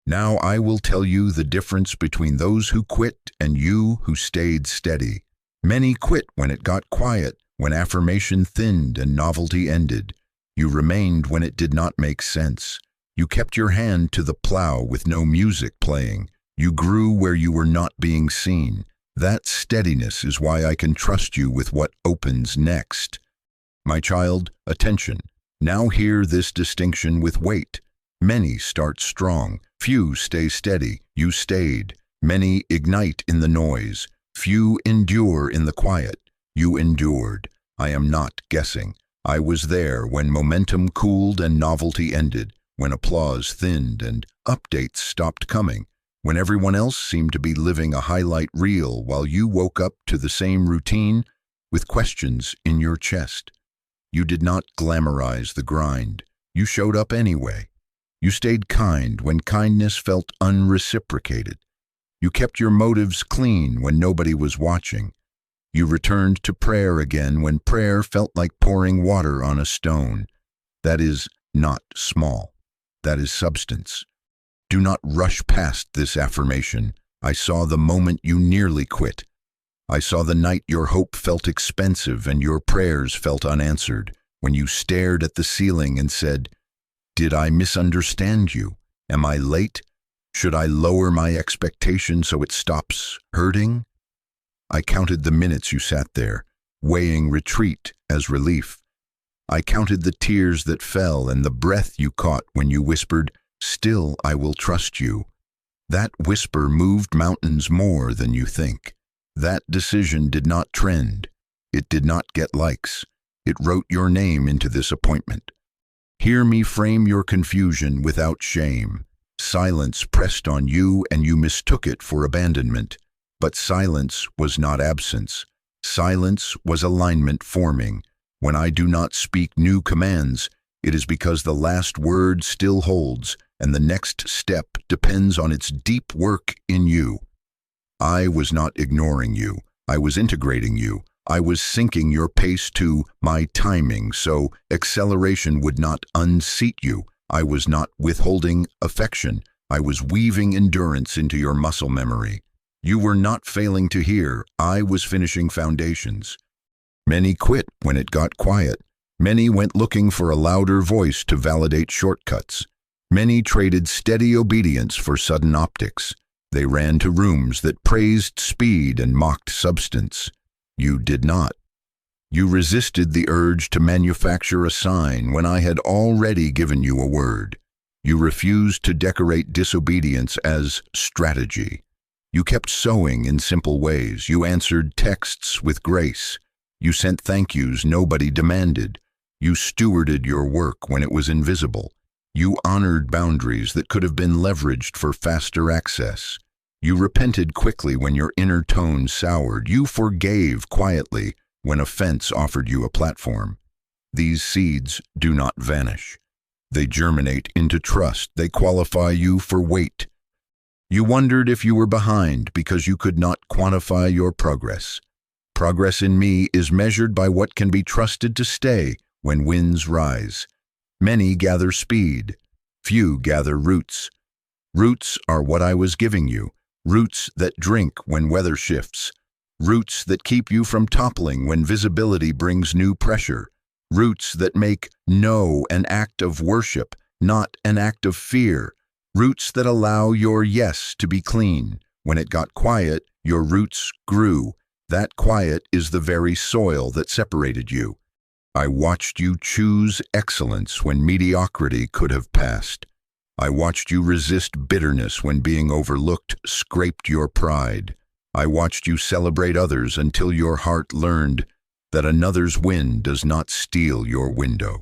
Now I will tell you the difference between those who quit and you who stayed steady. Many quit when it got quiet, when affirmation thinned and novelty ended. You remained when it did not make sense. You kept your hand to the plow with no music playing. You grew where you were not being seen. That steadiness is why I can trust you with what opens next. My child, attention. Now hear this distinction with weight. Many start strong. Few stay steady. You stayed. Many ignite in the noise. Few endure in the quiet. You endured. I am not guessing. I was there when momentum cooled and novelty ended, when applause thinned and updates stopped coming, when everyone else seemed to be living a highlight reel while you woke up to the same routine with questions in your chest. You did not glamorize the grind. You showed up anyway. You stayed kind when kindness felt unreciprocated. You kept your motives clean when nobody was watching. You returned to prayer again when prayer felt like pouring water on a stone. That is not small. That is substance. Do not rush past this affirmation. I saw the moment you nearly quit. I saw the night your hope felt expensive and your prayers felt unanswered, when you stared at the ceiling and said, "Did I misunderstand you? Am I late? Should I lower my expectation so it stops hurting?" I counted the minutes you sat there, weighing retreat as relief. I counted the tears that fell and the breath you caught when you whispered, "Still I will trust you." That whisper moved mountains more than you think. That decision did not trend. It did not get likes. It wrote your name into this appointment. Hear me frame your confusion without shame. Silence pressed on you and you mistook it for abandonment. But silence was not absence. Silence was alignment forming. When I do not speak new commands, it is because the last word still holds, and the next step depends on its deep work in you. I was not ignoring you. I was integrating you. I was syncing your pace to my timing, so acceleration would not unseat you. I was not withholding affection. I was weaving endurance into your muscle memory. You were not failing to hear. I was finishing foundations. Many quit when it got quiet. Many went looking for a louder voice to validate shortcuts. Many traded steady obedience for sudden optics. They ran to rooms that praised speed and mocked substance. You did not. You resisted the urge to manufacture a sign when I had already given you a word. You refused to decorate disobedience as strategy. You kept sowing in simple ways. You answered texts with grace. You sent thank yous nobody demanded. You stewarded your work when it was invisible. You honored boundaries that could have been leveraged for faster access. You repented quickly when your inner tone soured. You forgave quietly when offense offered you a platform. These seeds do not vanish. They germinate into trust. They qualify you for weight. You wondered if you were behind because you could not quantify your progress. Progress in me is measured by what can be trusted to stay when winds rise. Many gather speed. Few gather roots. Roots are what I was giving you. Roots that drink when weather shifts. Roots that keep you from toppling when visibility brings new pressure. Roots that make no an act of worship, not an act of fear. Roots that allow your yes to be clean. When it got quiet, your roots grew. That quiet is the very soil that separated you. I watched you choose excellence when mediocrity could have passed. I watched you resist bitterness when being overlooked scraped your pride. I watched you celebrate others until your heart learned that another's win does not steal your window.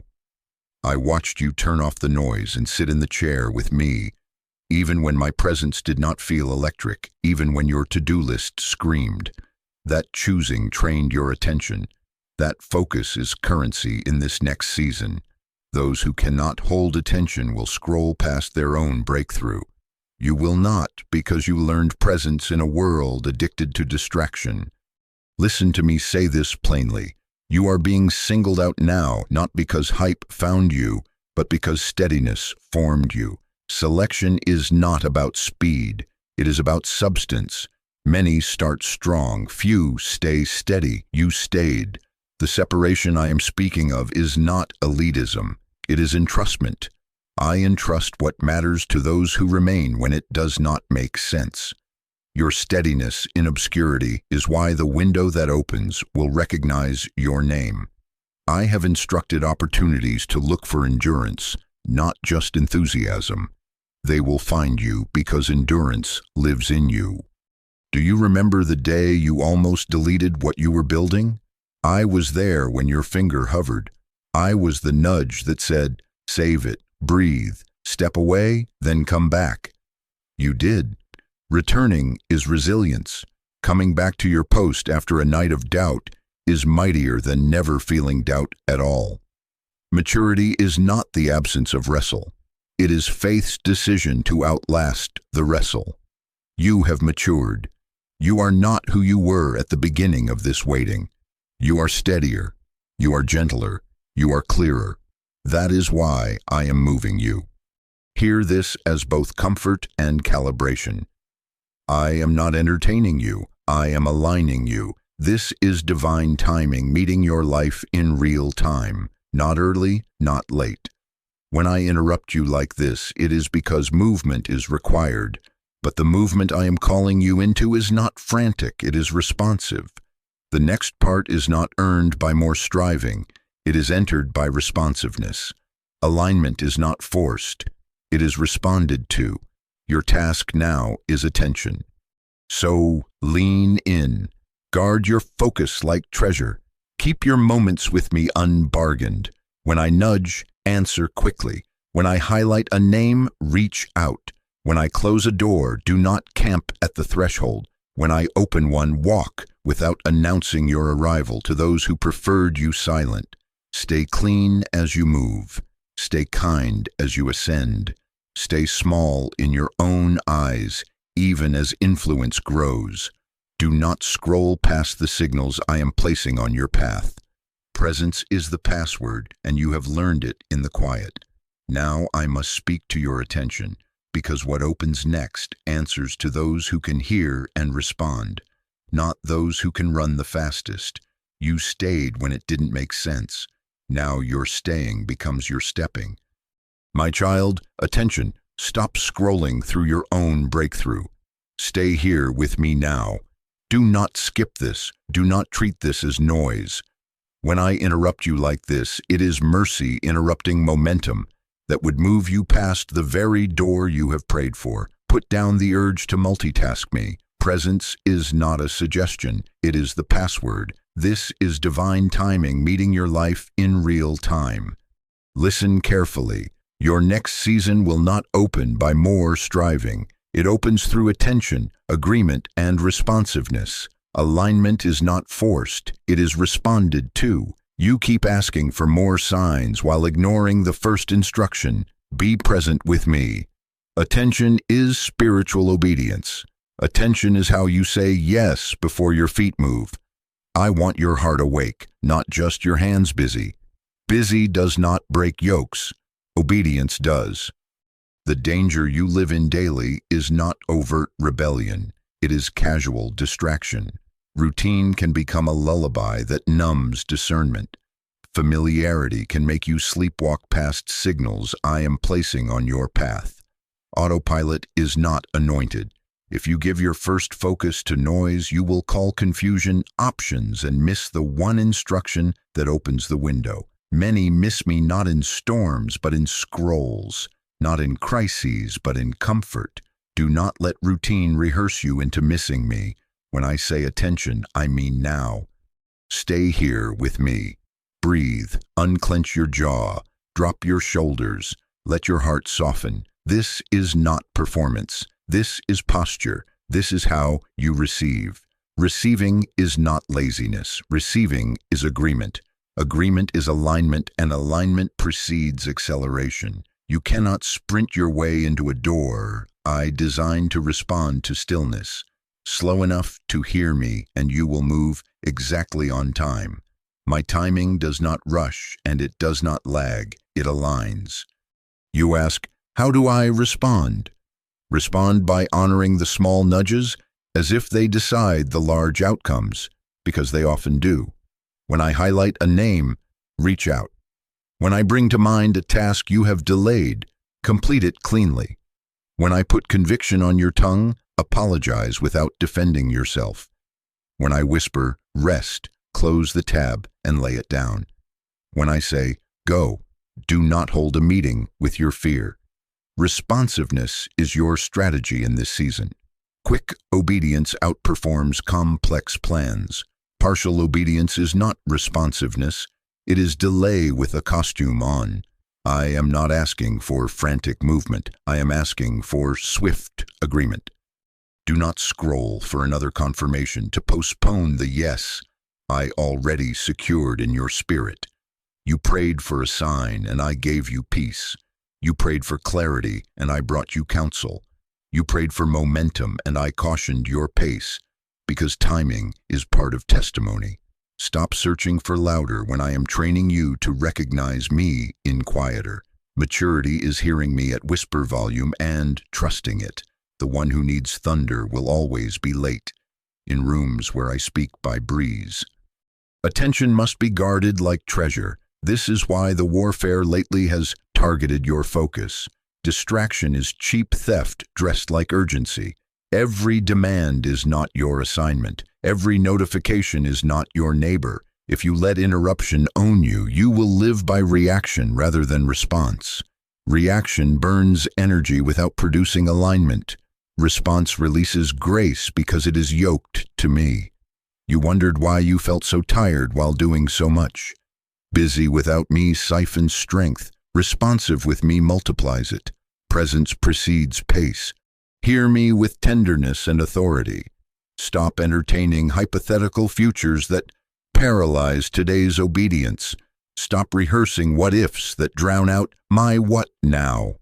I watched you turn off the noise and sit in the chair with me, even when my presence did not feel electric, even when your to-do list screamed. That choosing trained your attention. That focus is currency in this next season. Those who cannot hold attention will scroll past their own breakthrough. You will not, because you learned presence in a world addicted to distraction. Listen to me say this plainly. You are being singled out now, not because hype found you, but because steadiness formed you. Selection is not about speed. It is about substance. Many start strong. Few stay steady. You stayed. The separation I am speaking of is not elitism. It is entrustment. I entrust what matters to those who remain when it does not make sense. Your steadiness in obscurity is why the window that opens will recognize your name. I have instructed opportunities to look for endurance, not just enthusiasm. They will find you because endurance lives in you. Do you remember the day you almost deleted what you were building? I was there when your finger hovered. I was the nudge that said, save it, breathe, step away, then come back. You did. Returning is resilience. Coming back to your post after a night of doubt is mightier than never feeling doubt at all. Maturity is not the absence of wrestle. It is faith's decision to outlast the wrestle. You have matured. You are not who you were at the beginning of this waiting. You are steadier. You are gentler. You are clearer. That is why I am moving you. Hear this as both comfort and calibration. I am not entertaining you. I am aligning you. This is divine timing, meeting your life in real time. Not early, not late. When I interrupt you like this, it is because movement is required. But the movement I am calling you into is not frantic, it is responsive. The next part is not earned by more striving. It is entered by responsiveness. Alignment is not forced. It is responded to. Your task now is attention. So lean in. Guard your focus like treasure. Keep your moments with me unbargained. When I nudge, answer quickly. When I highlight a name, reach out. When I close a door, do not camp at the threshold. When I open one, walk without announcing your arrival. To those who preferred you silent, stay clean as you move. Stay kind as you ascend. Stay small in your own eyes, even as influence grows. Do not scroll past the signals I am placing on your path. Presence is the password, and you have learned it in the quiet. Now I must speak to your attention, because what opens next answers to those who can hear and respond, not those who can run the fastest. You stayed when it didn't make sense. Now your staying becomes your stepping. My child, attention, stop scrolling through your own breakthrough. Stay here with me now. Do not skip this. Do not treat this as noise. When I interrupt you like this, it is mercy interrupting momentum. that would move you past the very door you have prayed for. Put down the urge to multitask me. Presence is not a suggestion, it is the password. This is divine timing meeting your life in real time. Listen carefully. Your next season will not open by more striving. It opens through attention, agreement, and responsiveness. Alignment is not forced, it is responded to. You keep asking for more signs while ignoring the first instruction. Be present with me. Attention is spiritual obedience. Attention is how you say yes before your feet move. I want your heart awake, not just your hands busy. Busy does not break yokes. Obedience does. The danger you live in daily is not overt rebellion. It is casual distraction. Routine can become a lullaby that numbs discernment. Familiarity can make you sleepwalk past signals I am placing on your path. Autopilot is not anointed. If you give your first focus to noise, you will call confusion options and miss the one instruction that opens the window. Many miss me not in storms, but in scrolls, not in crises, but in comfort. Do not let routine rehearse you into missing me. When I say attention, I mean now. Stay here with me. Breathe, unclench your jaw, drop your shoulders, let your heart soften. This is not performance. This is posture. This is how you receive. Receiving is not laziness. Receiving is agreement. Agreement is alignment, and alignment precedes acceleration. You cannot sprint your way into a door I designed to respond to stillness. Slow enough to hear me, and you will move exactly on time. My timing does not rush, and it does not lag. It aligns. You ask, how do I respond? Respond by honoring the small nudges as if they decide the large outcomes, because they often do. When I highlight a name, reach out. When I bring to mind a task you have delayed, complete it cleanly. When I put conviction on your tongue, apologize without defending yourself. When I whisper, rest, close the tab and lay it down. When I say, go, do not hold a meeting with your fear. Responsiveness is your strategy in this season. Quick obedience outperforms complex plans. Partial obedience is not responsiveness. It is delay with a costume on. I am not asking for frantic movement. I am asking for swift agreement. Do not scroll for another confirmation to postpone the yes I already secured in your spirit. You prayed for a sign, and I gave you peace. You prayed for clarity, and I brought you counsel. You prayed for momentum, and I cautioned your pace, because timing is part of testimony. Stop searching for louder when I am training you to recognize me in quieter. Maturity is hearing me at whisper volume and trusting it. The one who needs thunder will always be late, in rooms where I speak by breeze. Attention must be guarded like treasure. This is why the warfare lately has targeted your focus. Distraction is cheap theft dressed like urgency. Every demand is not your assignment. Every notification is not your neighbor. If you let interruption own you, you will live by reaction rather than response. Reaction burns energy without producing alignment. Response releases grace because it is yoked to me. You wondered why you felt so tired while doing so much. Busy without me siphons strength. Responsive with me multiplies it. Presence precedes pace. Hear me with tenderness and authority. Stop entertaining hypothetical futures that paralyze today's obedience. Stop rehearsing what-ifs that drown out my what now.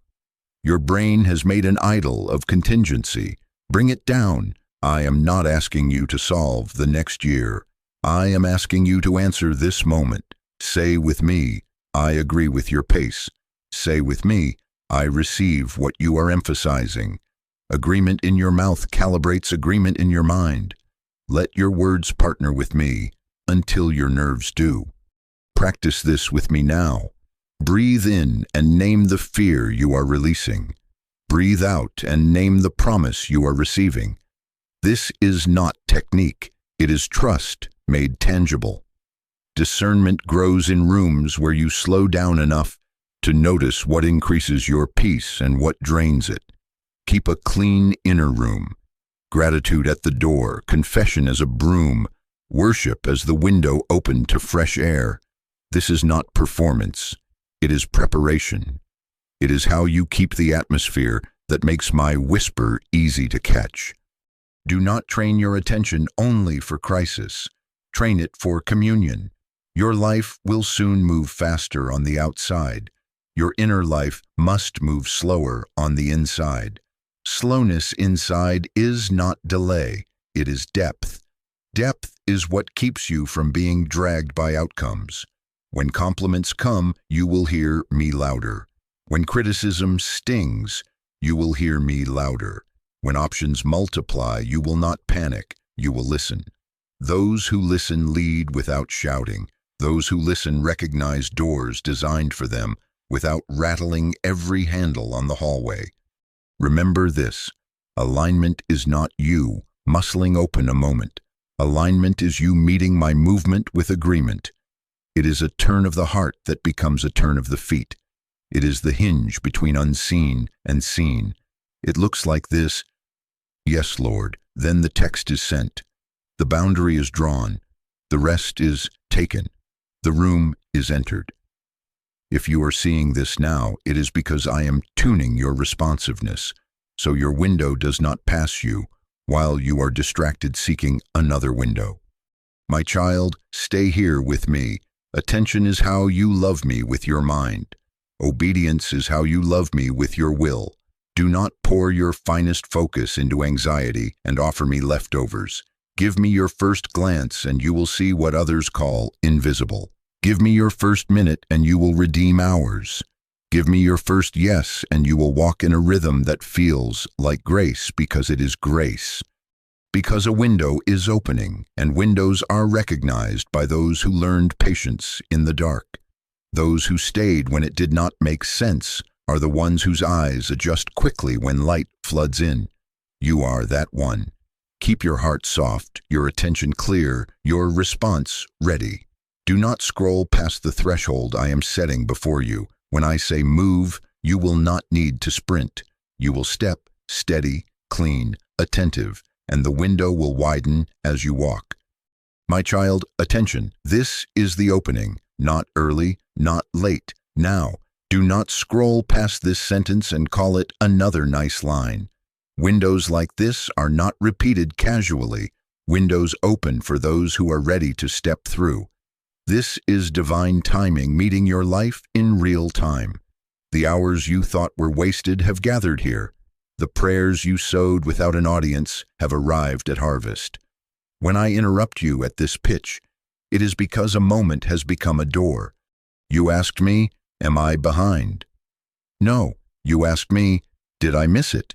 Your brain has made an idol of contingency. Bring it down. I am not asking you to solve the next year. I am asking you to answer this moment. Say with me, I agree with your pace. Say with me, I receive what you are emphasizing. Agreement in your mouth calibrates agreement in your mind. Let your words partner with me until your nerves do. Practice this with me now. Breathe in and name the fear you are releasing. Breathe out and name the promise you are receiving. This is not technique. It is trust made tangible. Discernment grows in rooms where you slow down enough to notice what increases your peace and what drains it. Keep a clean inner room. Gratitude at the door, confession as a broom, worship as the window opened to fresh air. This is not performance. It is preparation. It is how you keep the atmosphere that makes my whisper easy to catch. Do not train your attention only for crisis. Train it for communion. Your life will soon move faster on the outside. Your inner life must move slower on the inside. Slowness inside is not delay, it is depth. Depth is what keeps you from being dragged by outcomes. When compliments come, you will hear me louder. When criticism stings, you will hear me louder. When options multiply, you will not panic, you will listen. Those who listen lead without shouting. Those who listen recognize doors designed for them without rattling every handle on the hallway. Remember this: alignment is not you muscling open a moment. Alignment is you meeting my movement with agreement. It is a turn of the heart that becomes a turn of the feet. It is the hinge between unseen and seen. It looks like this: yes, Lord. Then the text is sent. The boundary is drawn. The rest is taken. The room is entered. If you are seeing this now, it is because I am tuning your responsiveness, so your window does not pass you while you are distracted seeking another window. My child, stay here with me. Attention is how you love me with your mind. Obedience is how you love me with your will. Do not pour your finest focus into anxiety and offer me leftovers. Give me your first glance and you will see what others call invisible. Give me your first minute and you will redeem hours. Give me your first yes and you will walk in a rhythm that feels like grace because it is grace. Because a window is opening, and windows are recognized by those who learned patience in the dark. Those who stayed when it did not make sense are the ones whose eyes adjust quickly when light floods in. You are that one. Keep your heart soft, your attention clear, your response ready. Do not scroll past the threshold I am setting before you. When I say move, you will not need to sprint. You will step, steady, clean, attentive, and the window will widen as you walk. My child, attention. This is the opening. Not early, not late. Now, do not scroll past this sentence and call it another nice line. Windows like this are not repeated casually. Windows open for those who are ready to step through. This is divine timing meeting your life in real time. The hours you thought were wasted have gathered here. The prayers you sowed without an audience have arrived at harvest. When I interrupt you at this pitch, it is because a moment has become a door. You asked me, am I behind? No. You asked me, did I miss it?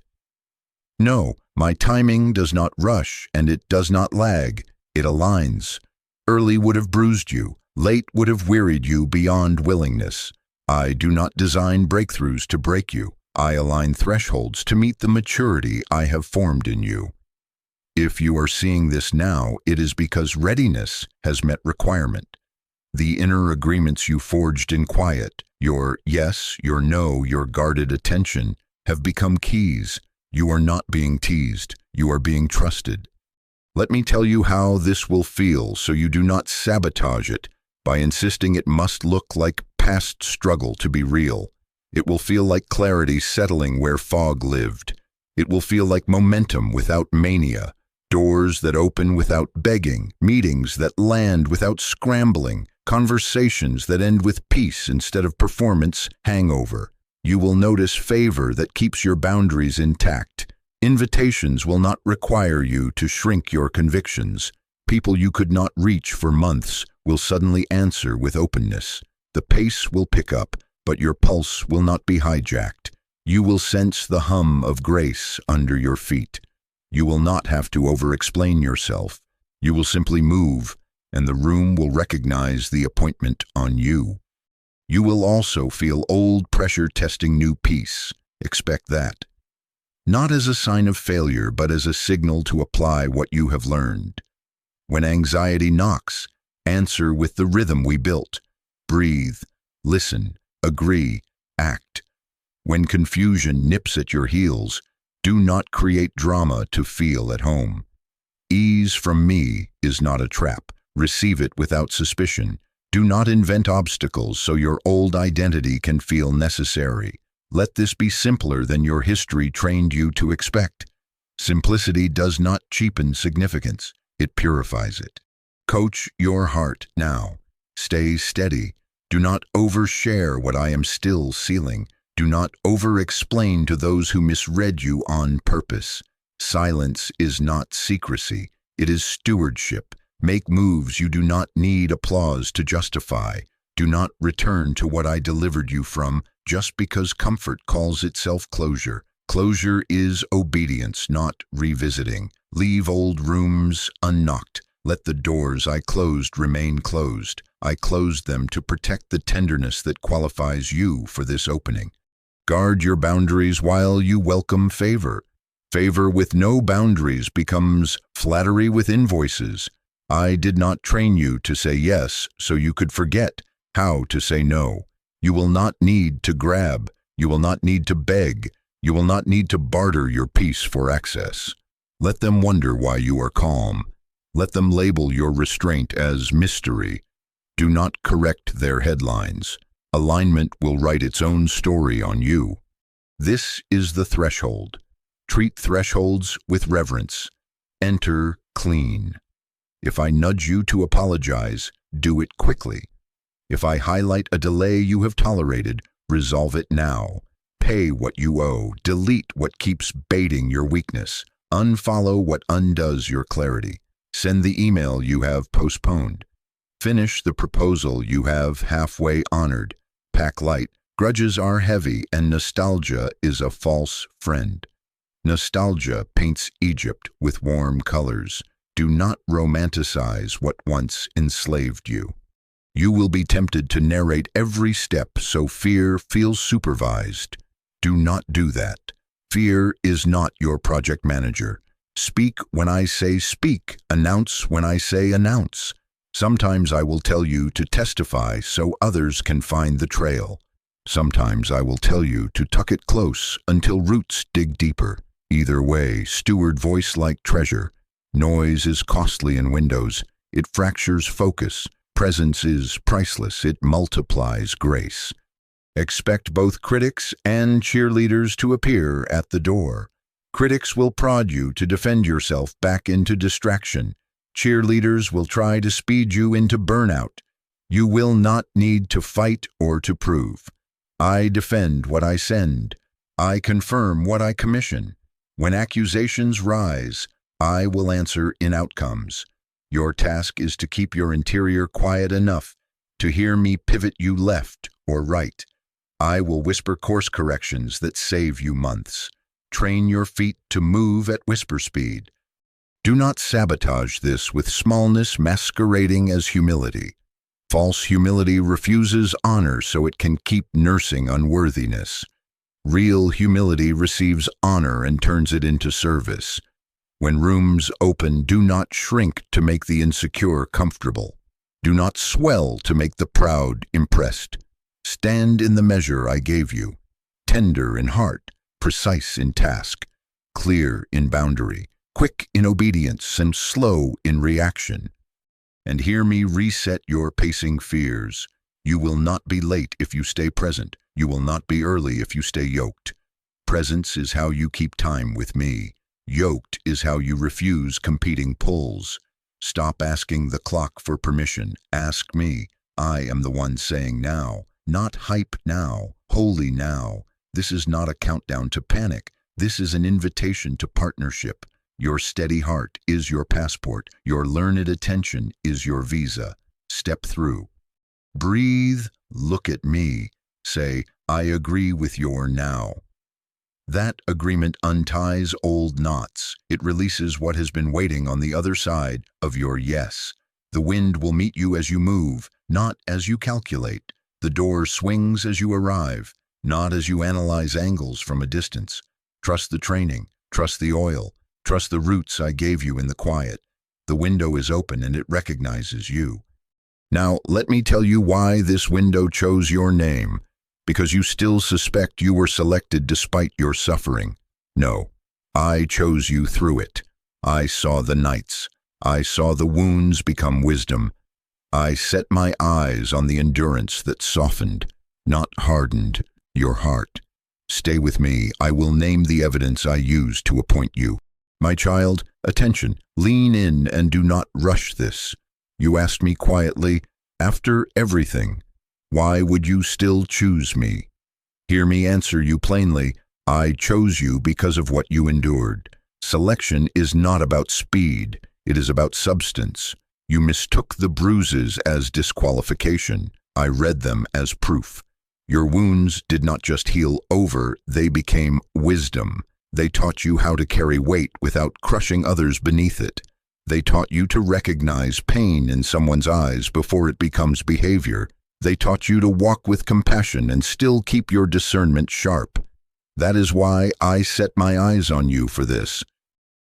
No, my timing does not rush and it does not lag. It aligns. Early would have bruised you. Late would have wearied you beyond willingness. I do not design breakthroughs to break you. I align thresholds to meet the maturity I have formed in you. If you are seeing this now, it is because readiness has met requirement. The inner agreements you forged in quiet, your yes, your no, your guarded attention, have become keys. You are not being teased. You are being trusted. Let me tell you how this will feel so you do not sabotage it by insisting it must look like past struggle to be real. It will feel like clarity settling where fog lived. It will feel like momentum without mania, doors that open without begging, meetings that land without scrambling, conversations that end with peace instead of performance hangover. You will notice favor that keeps your boundaries intact. Invitations will not require you to shrink your convictions. People you could not reach for months will suddenly answer with openness. The pace will pick up, but your pulse will not be hijacked. You will sense the hum of grace under your feet. You will not have to over-explain yourself. You will simply move, and the room will recognize the appointment on you. You will also feel old pressure testing new peace. Expect that. Not as a sign of failure, but as a signal to apply what you have learned. When anxiety knocks, answer with the rhythm we built. Breathe, listen, agree, Act. When confusion nips at your heels, do not create drama to feel at home. Ease from me is not a trap. Receive it without suspicion. Do not invent obstacles so your old identity can feel necessary. Let this be simpler than your history trained you to expect. Simplicity does not cheapen significance, it purifies it. Coach your heart now. Stay steady. Do not overshare what I am still sealing. Do not over-explain to those who misread you on purpose. Silence is not secrecy, it is stewardship. Make moves you do not need applause to justify. Do not return to what I delivered you from just because comfort calls itself closure. Closure is obedience, not revisiting. Leave old rooms unknocked. Let the doors I closed remain closed. I closed them to protect the tenderness that qualifies you for this opening. Guard your boundaries while you welcome favor. Favor with no boundaries becomes flattery with invoices. I did not train you to say yes so you could forget how to say no. You will not need to grab. You will not need to beg. You will not need to barter your peace for access. Let them wonder why you are calm. Let them label your restraint as mystery. Do not correct their headlines. Alignment will write its own story on you. This is the threshold. Treat thresholds with reverence. Enter clean. If I nudge you to apologize, do it quickly. If I highlight a delay you have tolerated, resolve it now. Pay what you owe. Delete what keeps baiting your weakness. Unfollow what undoes your clarity. Send the email you have postponed. Finish the proposal you have halfway honored. Pack light. Grudges are heavy, and nostalgia is a false friend. Nostalgia paints Egypt with warm colors. Do not romanticize what once enslaved you. You will be tempted to narrate every step so fear feels supervised. Do not do that. Fear is not your project manager. Speak when I say speak. Announce when I say announce. Sometimes I will tell you to testify so others can find the trail. Sometimes I will tell you to tuck it close until roots dig deeper. Either way, steward voice like treasure. Noise is costly in windows. It fractures focus. Presence is priceless. It multiplies grace. Expect both critics and cheerleaders to appear at the door. Critics will prod you to defend yourself back into distraction. Cheerleaders will try to speed you into burnout. You will not need to fight or to prove. I defend what I send. I confirm what I commission. When accusations rise, I will answer in outcomes. Your task is to keep your interior quiet enough to hear me pivot you left or right. I will whisper course corrections that save you months. Train your feet to move at whisper speed. Do not sabotage this with smallness masquerading as humility. False humility refuses honor so it can keep nursing unworthiness. Real humility receives honor and turns it into service. When rooms open, do not shrink to make the insecure comfortable. Do not swell to make the proud impressed. Stand in the measure I gave you, tender in heart, precise in task, clear in boundary, quick in obedience, and slow in reaction. And hear me reset your pacing fears. You will not be late if you stay present. You will not be early if you stay yoked. Presence is how you keep time with me. Yoked is how you refuse competing pulls. Stop asking the clock for permission. Ask me. I am the one saying now. Not hype now, holy now. This is not a countdown to panic. This is an invitation to partnership. Your steady heart is your passport. Your learned attention is your visa. Step through. Breathe, look at me. Say, I agree with your now. That agreement unties old knots. It releases what has been waiting on the other side of your yes. The wind will meet you as you move, not as you calculate. The door swings as you arrive, not as you analyze angles from a distance. Trust the training, trust the oil, trust the roots I gave you in the quiet. The window is open and it recognizes you. Now, let me tell you why this window chose your name. because you still suspect you were selected despite your suffering. No, I chose you through it. I saw the nights. I saw the wounds become wisdom. I set my eyes on the endurance that softened, not hardened, your heart. Stay with me. I will name the evidence I used to appoint you. My child, attention, lean in and do not rush this. You asked me quietly, after everything, why would you still choose me? Hear me answer you plainly. I chose you because of what you endured. Selection is not about speed. It is about substance. You mistook the bruises as disqualification. I read them as proof. Your wounds did not just heal over, they became wisdom. They taught you how to carry weight without crushing others beneath it. They taught you to recognize pain in someone's eyes before it becomes behavior. They taught you to walk with compassion and still keep your discernment sharp. That is why I set my eyes on you for this.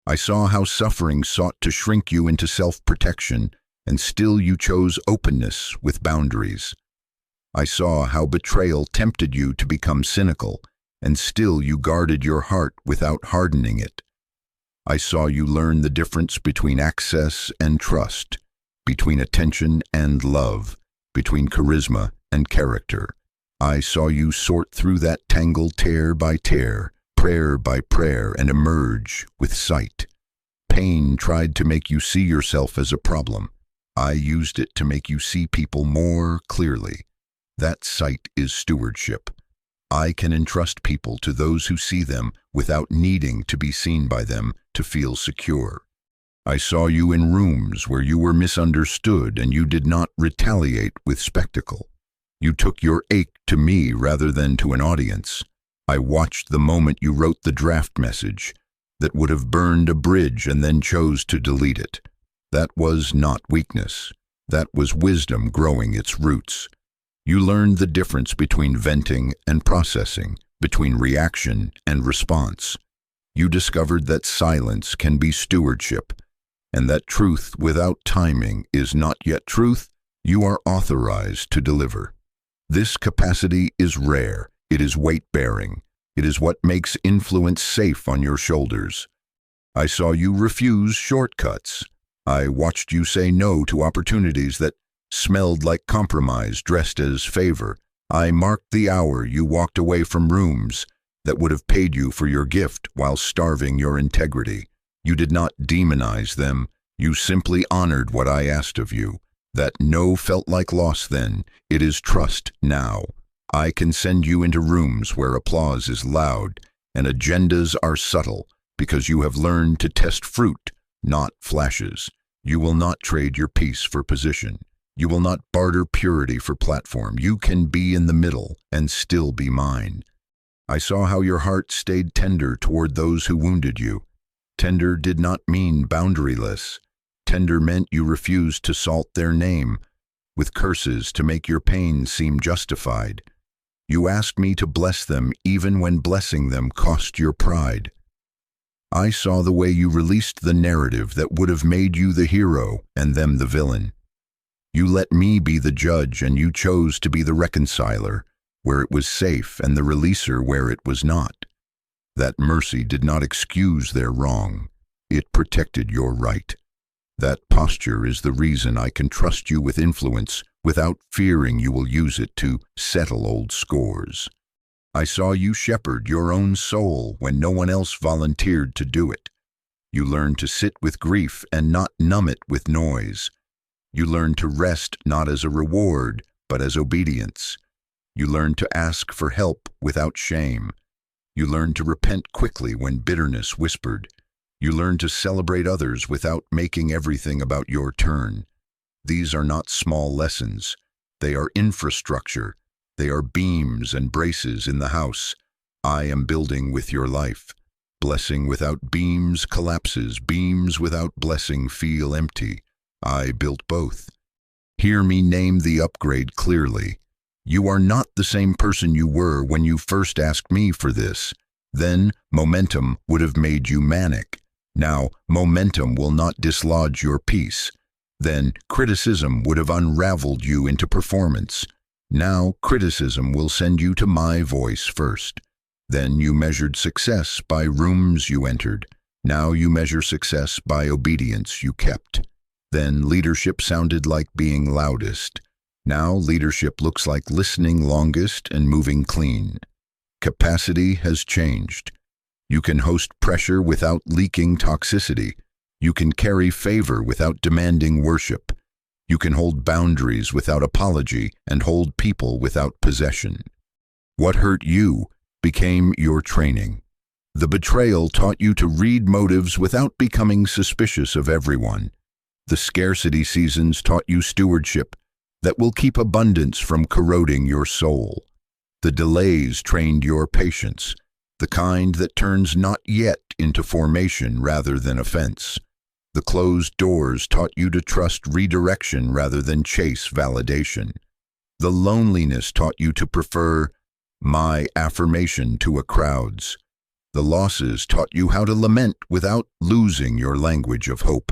I saw how suffering sought to shrink you into self-protection, and still you chose openness with boundaries. I saw how betrayal tempted you to become cynical, and still you guarded your heart without hardening it. I saw you learn the difference between access and trust, between attention and love, between charisma and character. I saw you sort through that tangle tear by tear, prayer by prayer, and emerge with sight. Pain tried to make you see yourself as a problem. I used it to make you see people more clearly. That sight is stewardship. I can entrust people to those who see them without needing to be seen by them to feel secure. I saw you in rooms where you were misunderstood and you did not retaliate with spectacle. You took your ache to me rather than to an audience. I watched the moment you wrote the draft message that would have burned a bridge and then chose to delete it. That was not weakness. That was wisdom growing its roots. You learned the difference between venting and processing, between reaction and response. You discovered that silence can be stewardship, and that truth without timing is not yet truth you are authorized to deliver. This capacity is rare. It is weight-bearing. It is what makes influence safe on your shoulders. I saw you refuse shortcuts. I watched you say no to opportunities that smelled like compromise dressed as favor. I marked the hour you walked away from rooms that would have paid you for your gift while starving your integrity. You did not demonize them. You simply honored what I asked of you. That no felt like loss then. It is trust now. I can send you into rooms where applause is loud and agendas are subtle because you have learned to test fruit, not flashes. You will not trade your peace for position. You will not barter purity for platform. You can be in the middle and still be mine. I saw how your heart stayed tender toward those who wounded you. Tender did not mean boundaryless. Tender meant you refused to salt their name with curses to make your pain seem justified. You asked me to bless them even when blessing them cost your pride. I saw the way you released the narrative that would have made you the hero and them the villain. You let me be the judge and you chose to be the reconciler where it was safe and the releaser where it was not. That mercy did not excuse their wrong. It protected your right. That posture is the reason I can trust you with influence without fearing you will use it to settle old scores. I saw you shepherd your own soul when no one else volunteered to do it. You learned to sit with grief and not numb it with noise. You learned to rest not as a reward, but as obedience. You learned to ask for help without shame. You learned to repent quickly when bitterness whispered. You learned to celebrate others without making everything about your turn. These are not small lessons. They are infrastructure. They are beams and braces in the house I am building with your life. Blessing without beams collapses. Beams without blessing feel empty. I built both. Hear me name the upgrade clearly. You are not the same person you were when you first asked me for this. Then momentum would have made you manic. Now momentum will not dislodge your peace. Then criticism would have unraveled you into performance. Now criticism will send you to my voice first. Then you measured success by rooms you entered. Now you measure success by obedience you kept. Then leadership sounded like being loudest. Now leadership looks like listening longest and moving clean. Capacity has changed. You can host pressure without leaking toxicity. You can carry favor without demanding worship. You can hold boundaries without apology and hold people without possession. What hurt you became your training. The betrayal taught you to read motives without becoming suspicious of everyone. The scarcity seasons taught you stewardship that will keep abundance from corroding your soul. The delays trained your patience, the kind that turns not yet into formation rather than offense. The closed doors taught you to trust redirection rather than chase validation. The loneliness taught you to prefer my affirmation to a crowd's. The losses taught you how to lament without losing your language of hope.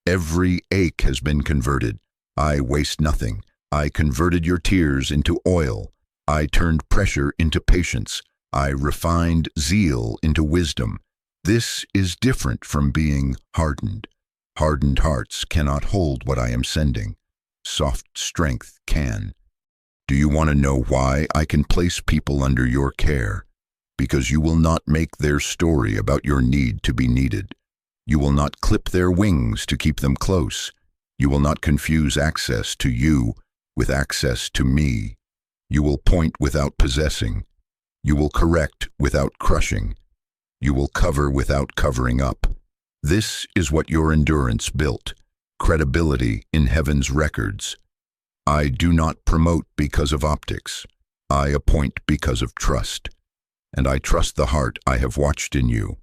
Every ache has been converted. I waste nothing. I converted your tears into oil. I turned pressure into patience. I refined zeal into wisdom. This is different from being hardened. Hardened hearts cannot hold what I am sending. Soft strength can. Do you want to know why I can place people under your care? Because you will not make their story about your need to be needed. You will not clip their wings to keep them close. You will not confuse access to you with access to me. You will point without possessing. You will correct without crushing. You will cover without covering up. This is what your endurance built, credibility in heaven's records. I do not promote because of optics. I appoint because of trust. And I trust the heart I have watched in you.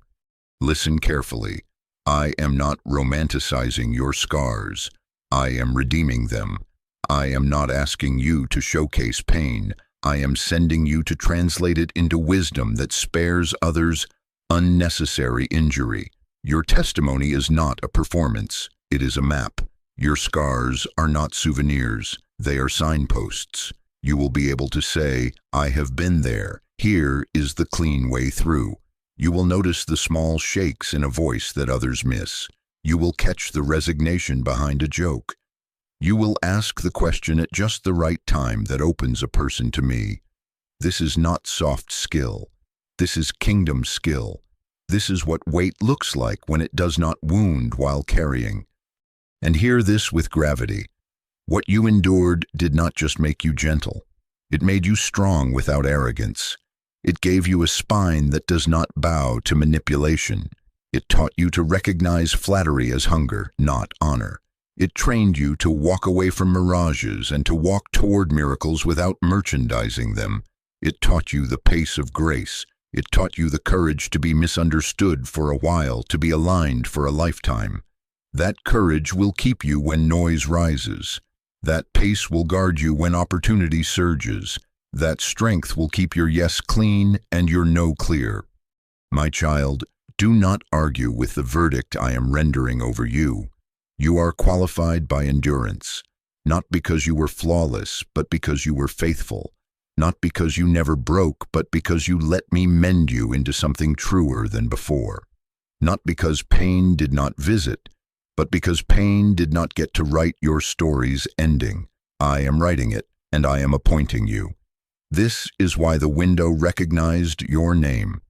Listen carefully. I am not romanticizing your scars. I am redeeming them. I am not asking you to showcase pain. I am sending you to translate it into wisdom that spares others unnecessary injury. Your testimony is not a performance. It is a map. Your scars are not souvenirs. They are signposts. You will be able to say, I have been there. Here is the clean way through. You will notice the small shakes in a voice that others miss. You will catch the resignation behind a joke. You will ask the question at just the right time that opens a person to me. This is not soft skill. This is kingdom skill. This is what weight looks like when it does not wound while carrying. And hear this with gravity. What you endured did not just make you gentle. It made you strong without arrogance. It gave you a spine that does not bow to manipulation. It taught you to recognize flattery as hunger, not honor. It trained you to walk away from mirages and to walk toward miracles without merchandising them. It taught you the pace of grace. It taught you the courage to be misunderstood for a while, to be aligned for a lifetime. That courage will keep you when noise rises. That pace will guard you when opportunity surges. That strength will keep your yes clean and your no clear. My child, do not argue with the verdict I am rendering over you. You are qualified by endurance, not because you were flawless, but because you were faithful, not because you never broke, but because you let me mend you into something truer than before. Not because pain did not visit, but because pain did not get to write your story's ending. I am writing it, and I am appointing you. This is why the window recognized your name.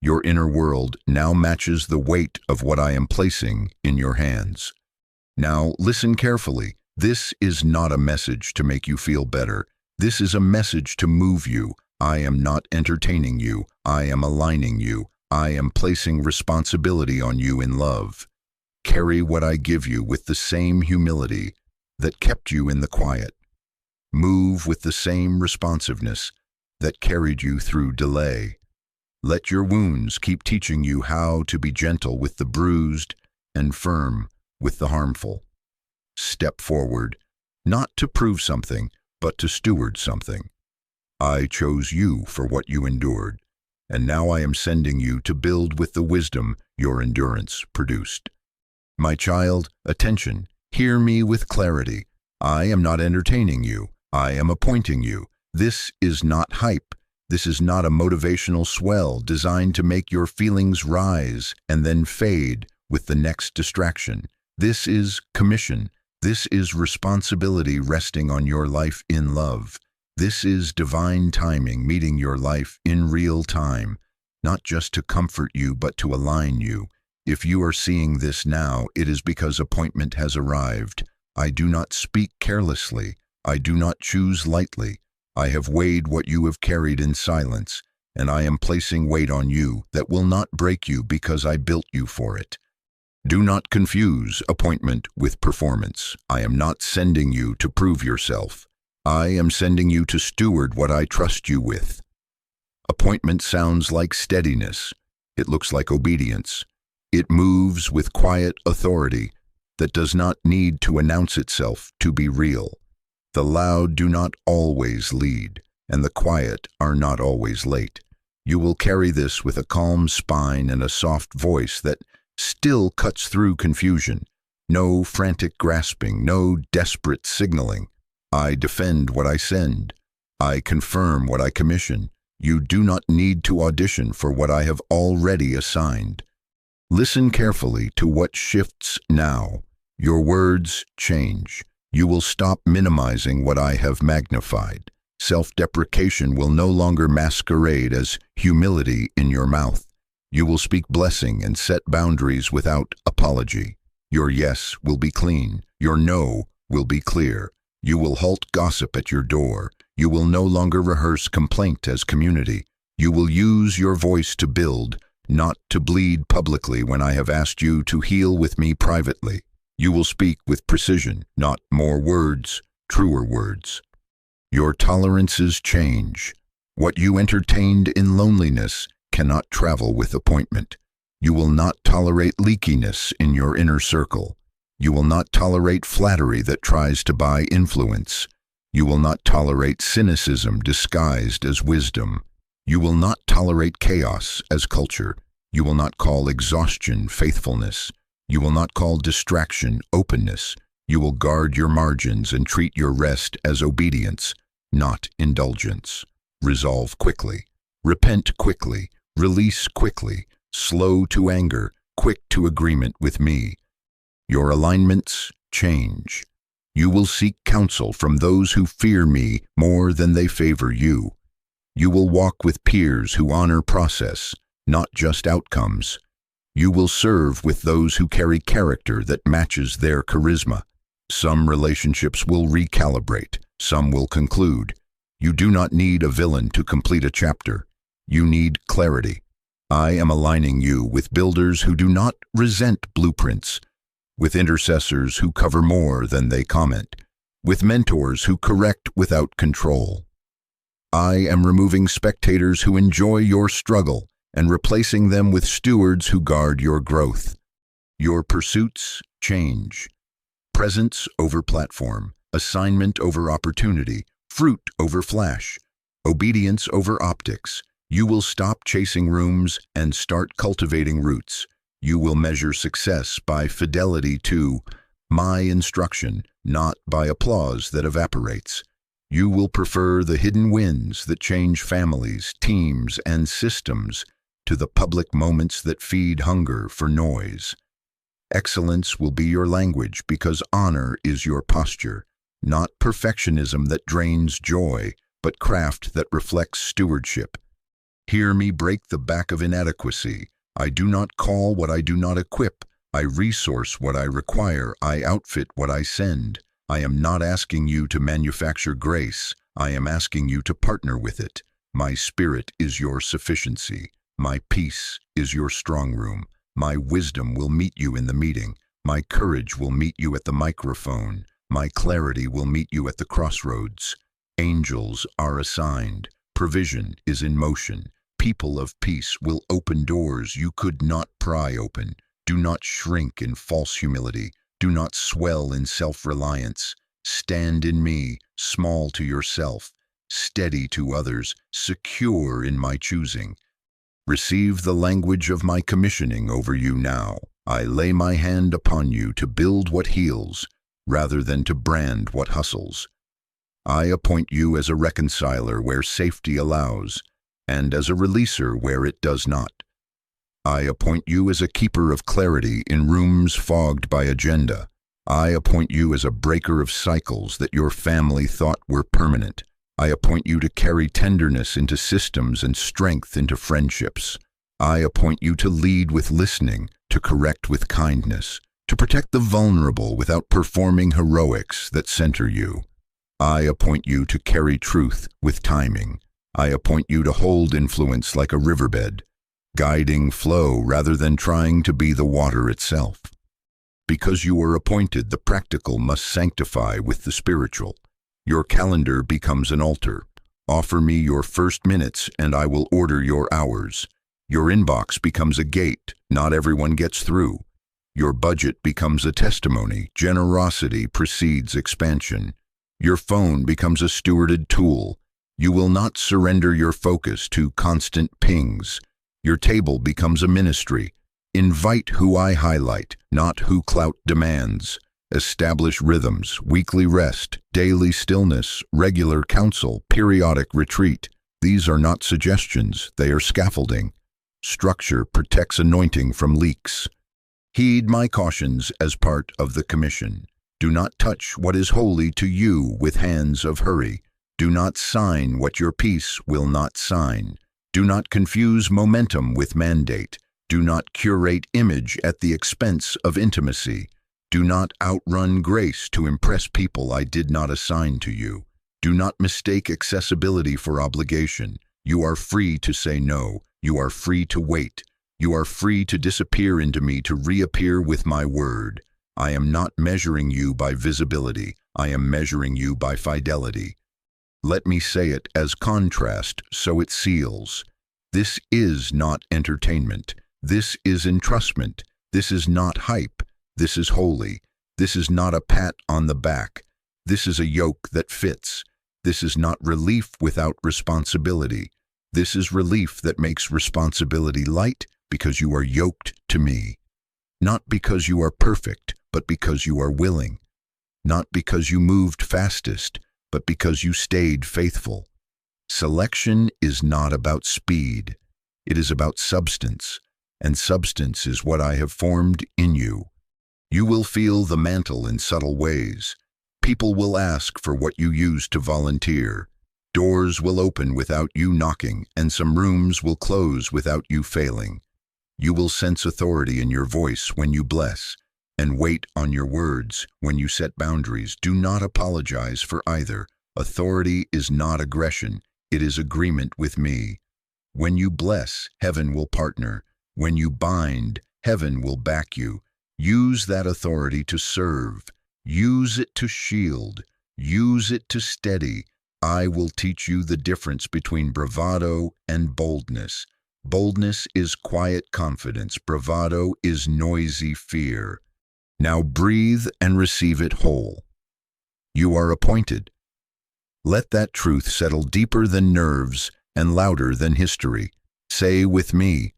Your inner world now matches the weight of what I am placing in your hands. Now listen carefully. This is not a message to make you feel better. This is a message to move you. I am not entertaining you. I am aligning you. I am placing responsibility on you in love. Carry what I give you with the same humility that kept you in the quiet. Move with the same responsiveness that carried you through delay. Let your wounds keep teaching you how to be gentle with the bruised and firm with the harmful. Step forward, not to prove something, but to steward something. I chose you for what you endured, and now I am sending you to build with the wisdom your endurance produced. My child, attention, hear me with clarity. I am not entertaining you. I am appointing you. This is not hype. This is not a motivational swell designed to make your feelings rise and then fade with the next distraction. This is commission. This is responsibility resting on your life in love. This is divine timing meeting your life in real time, not just to comfort you but to align you. If you are seeing this now, it is because appointment has arrived. I do not speak carelessly. I do not choose lightly. I have weighed what you have carried in silence, and I am placing weight on you that will not break you because I built you for it. Do not confuse appointment with performance. I am not sending you to prove yourself. I am sending you to steward what I trust you with. Appointment sounds like steadiness. It looks like obedience. It moves with quiet authority that does not need to announce itself to be real. The loud do not always lead, and the quiet are not always late. You will carry this with a calm spine and a soft voice that still cuts through confusion. No frantic grasping, no desperate signaling. I defend what I send. I confirm what I commission. You do not need to audition for what I have already assigned. Listen carefully to what shifts now. Your words change. You will stop minimizing what I have magnified. Self-deprecation will no longer masquerade as humility in your mouth. You will speak blessing and set boundaries without apology. Your yes will be clean. Your no will be clear. You will halt gossip at your door. You will no longer rehearse complaint as community. You will use your voice to build, not to bleed publicly when I have asked you to heal with me privately. You will speak with precision, not more words, truer words. Your tolerances change. What you entertained in loneliness cannot travel with appointment. You will not tolerate leakiness in your inner circle. You will not tolerate flattery that tries to buy influence. You will not tolerate cynicism disguised as wisdom. You will not tolerate chaos as culture. You will not call exhaustion faithfulness. You will not call distraction openness. You will guard your margins and treat your rest as obedience, not indulgence. Resolve quickly. Repent quickly. Release quickly. Slow to anger. Quick to agreement with me. Your alignments change. You will seek counsel from those who fear me more than they favor you. You will walk with peers who honor process, not just outcomes. You will serve with those who carry character that matches their charisma. Some relationships will recalibrate, some will conclude. You do not need a villain to complete a chapter. You need clarity. I am aligning you with builders who do not resent blueprints, with intercessors who cover more than they comment, with mentors who correct without control. I am removing spectators who enjoy your struggle and replacing them with stewards who guard your growth. Your pursuits change. Presence over platform, assignment over opportunity, fruit over flash, obedience over optics. You will stop chasing rooms and start cultivating roots. You will measure success by fidelity to my instruction, not by applause that evaporates. You will prefer the hidden wins that change families, teams, and systems to the public moments that feed hunger for noise. Excellence will be your language because honor is your posture, not perfectionism that drains joy, but craft that reflects stewardship. Hear me break the back of inadequacy. I do not call what I do not equip. I resource what I require. I outfit what I send. I am not asking you to manufacture grace. I am asking you to partner with it. My spirit is your sufficiency. My peace is your strong room. My wisdom will meet you in the meeting. My courage will meet you at the microphone. My clarity will meet you at the crossroads. Angels are assigned. Provision is in motion. People of peace will open doors you could not pry open. Do not shrink in false humility. Do not swell in self-reliance. Stand in me, small to yourself, steady to others, secure in my choosing. Receive the language of my commissioning over you now. I lay my hand upon you to build what heals, rather than to brand what hustles. I appoint you as a reconciler where safety allows, and as a releaser where it does not. I appoint you as a keeper of clarity in rooms fogged by agenda. I appoint you as a breaker of cycles that your family thought were permanent. I appoint you to carry tenderness into systems and strength into friendships. I appoint you to lead with listening, to correct with kindness, to protect the vulnerable without performing heroics that center you. I appoint you to carry truth with timing. I appoint you to hold influence like a riverbed, guiding flow rather than trying to be the water itself. Because you are appointed, the practical must sanctify with the spiritual. Your calendar becomes an altar. Offer me your first minutes and I will order your hours. Your inbox becomes a gate. Not everyone gets through. Your budget becomes a testimony. Generosity precedes expansion. Your phone becomes a stewarded tool. You will not surrender your focus to constant pings. Your table becomes a ministry. Invite who I highlight, not who clout demands. Establish rhythms, weekly rest, daily stillness, regular counsel, periodic retreat. These are not suggestions, they are scaffolding. Structure protects anointing from leaks. Heed my cautions as part of the commission. Do not touch what is holy to you with hands of hurry. Do not sign what your peace will not sign. Do not confuse momentum with mandate. Do not curate image at the expense of intimacy. Do not outrun grace to impress people I did not assign to you. Do not mistake accessibility for obligation. You are free to say no. You are free to wait. You are free to disappear into me to reappear with my word. I am not measuring you by visibility. I am measuring you by fidelity. Let me say it as contrast so it seals. This is not entertainment. This is entrustment. This is not hype. This is holy. This is not a pat on the back. This is a yoke that fits. This is not relief without responsibility. This is relief that makes responsibility light because you are yoked to me. Not because you are perfect, but because you are willing. Not because you moved fastest, but because you stayed faithful. Selection is not about speed. It is about substance, and substance is what I have formed in you. You will feel the mantle in subtle ways. People will ask for what you use to volunteer. Doors will open without you knocking, and some rooms will close without you failing. You will sense authority in your voice when you bless, and wait on your words when you set boundaries. Do not apologize for either. Authority is not aggression, it is agreement with me. When you bless, heaven will partner. When you bind, heaven will back you. Use that authority to serve. Use it to shield. Use it to steady. I will teach you the difference between bravado and boldness. Boldness is quiet confidence. Bravado is noisy fear. Now breathe and receive it whole. You are appointed. Let that truth settle deeper than nerves and louder than history. Say with me,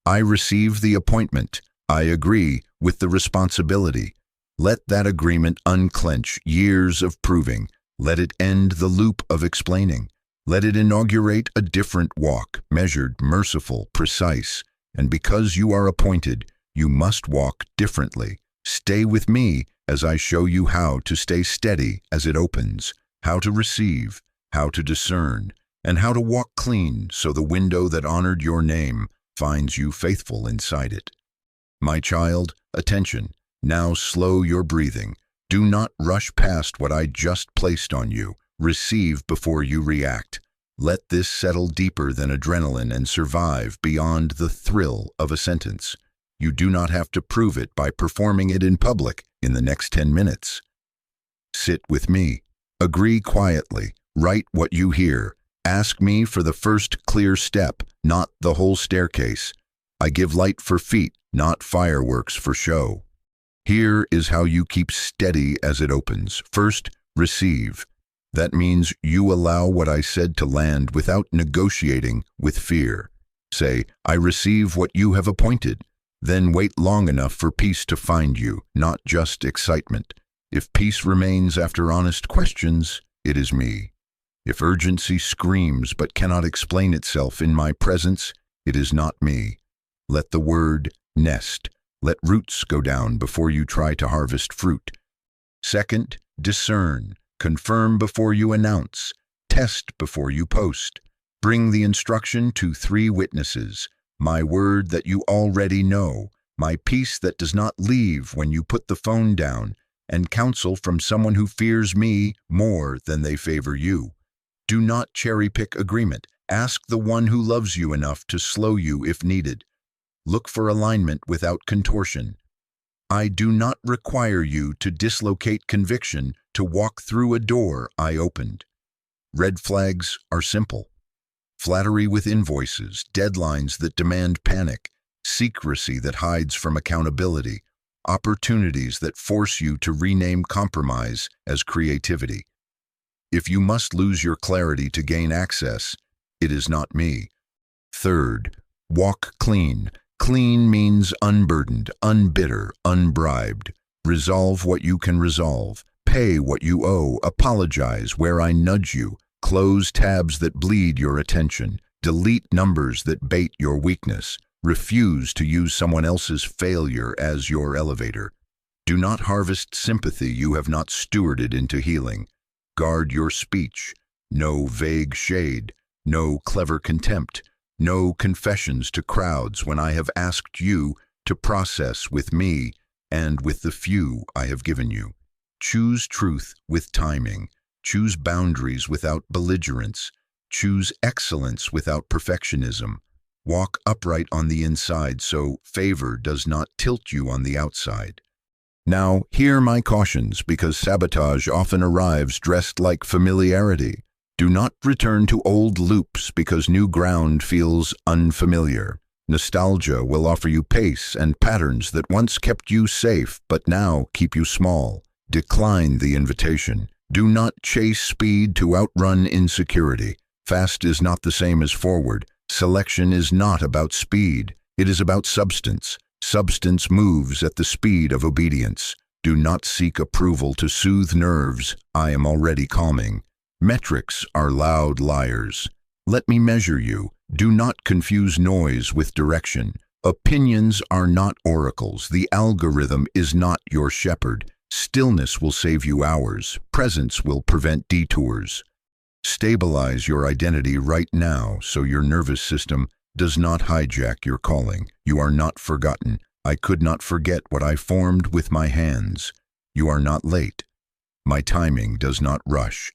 I receive the appointment. I agree with the responsibility. Let that agreement unclench years of proving. Let it end the loop of explaining. Let it inaugurate a different walk, measured, merciful, precise. And because you are appointed, you must walk differently. Stay with me as I show you how to stay steady as it opens, how to receive, how to discern, and how to walk clean so the window that honored your name finds you faithful inside it. My child, attention. Now slow your breathing. Do not rush past what I just placed on you. Receive before you react. Let this settle deeper than adrenaline and survive beyond the thrill of a sentence. You do not have to prove it by performing it in public in the next 10 minutes. Sit with me. Agree quietly. Write what you hear. Ask me for the first clear step, not the whole staircase. I give light for feet, not fireworks for show. Here is how you keep steady as it opens. First, receive. That means you allow what I said to land without negotiating with fear. Say, I receive what you have appointed. Then wait long enough for peace to find you, not just excitement. If peace remains after honest questions, it is me. If urgency screams but cannot explain itself in my presence, it is not me. Let the word nest. Let roots go down before you try to harvest fruit. Second, discern. Confirm before you announce. Test before you post. Bring the instruction to 3 witnesses. My word that you already know. My peace that does not leave when you put the phone down. And counsel from someone who fears me more than they favor you. Do not cherry-pick agreement. Ask the one who loves you enough to slow you if needed. Look for alignment without contortion. I do not require you to dislocate conviction to walk through a door I opened. Red flags are simple. Flattery with invoices, deadlines that demand panic, secrecy that hides from accountability, opportunities that force you to rename compromise as creativity. If you must lose your clarity to gain access, it is not me. Third, walk clean. Clean means unburdened, unbitter, unbribed. Resolve what you can resolve. Pay what you owe. Apologize where I nudge you. Close tabs that bleed your attention. Delete numbers that bait your weakness. Refuse to use someone else's failure as your elevator. Do not harvest sympathy you have not stewarded into healing. Guard your speech. No vague shade. No clever contempt. No confessions to crowds when I have asked you to process with me and with the few I have given you. Choose truth with timing. Choose boundaries without belligerence. Choose excellence without perfectionism. Walk upright on the inside so favor does not tilt you on the outside. Now, hear my cautions because sabotage often arrives dressed like familiarity. Do not return to old loops because new ground feels unfamiliar. Nostalgia will offer you pace and patterns that once kept you safe but now keep you small. Decline the invitation. Do not chase speed to outrun insecurity. Fast is not the same as forward. Selection is not about speed. It is about substance. Substance moves at the speed of obedience. Do not seek approval to soothe nerves. I am already calming. Metrics are loud liars. Let me measure you. Do not confuse noise with direction. Opinions are not oracles. The algorithm is not your shepherd. Stillness will save you hours. Presence will prevent detours. Stabilize your identity right now so your nervous system does not hijack your calling. You are not forgotten. I could not forget what I formed with my hands. You are not late. My timing does not rush.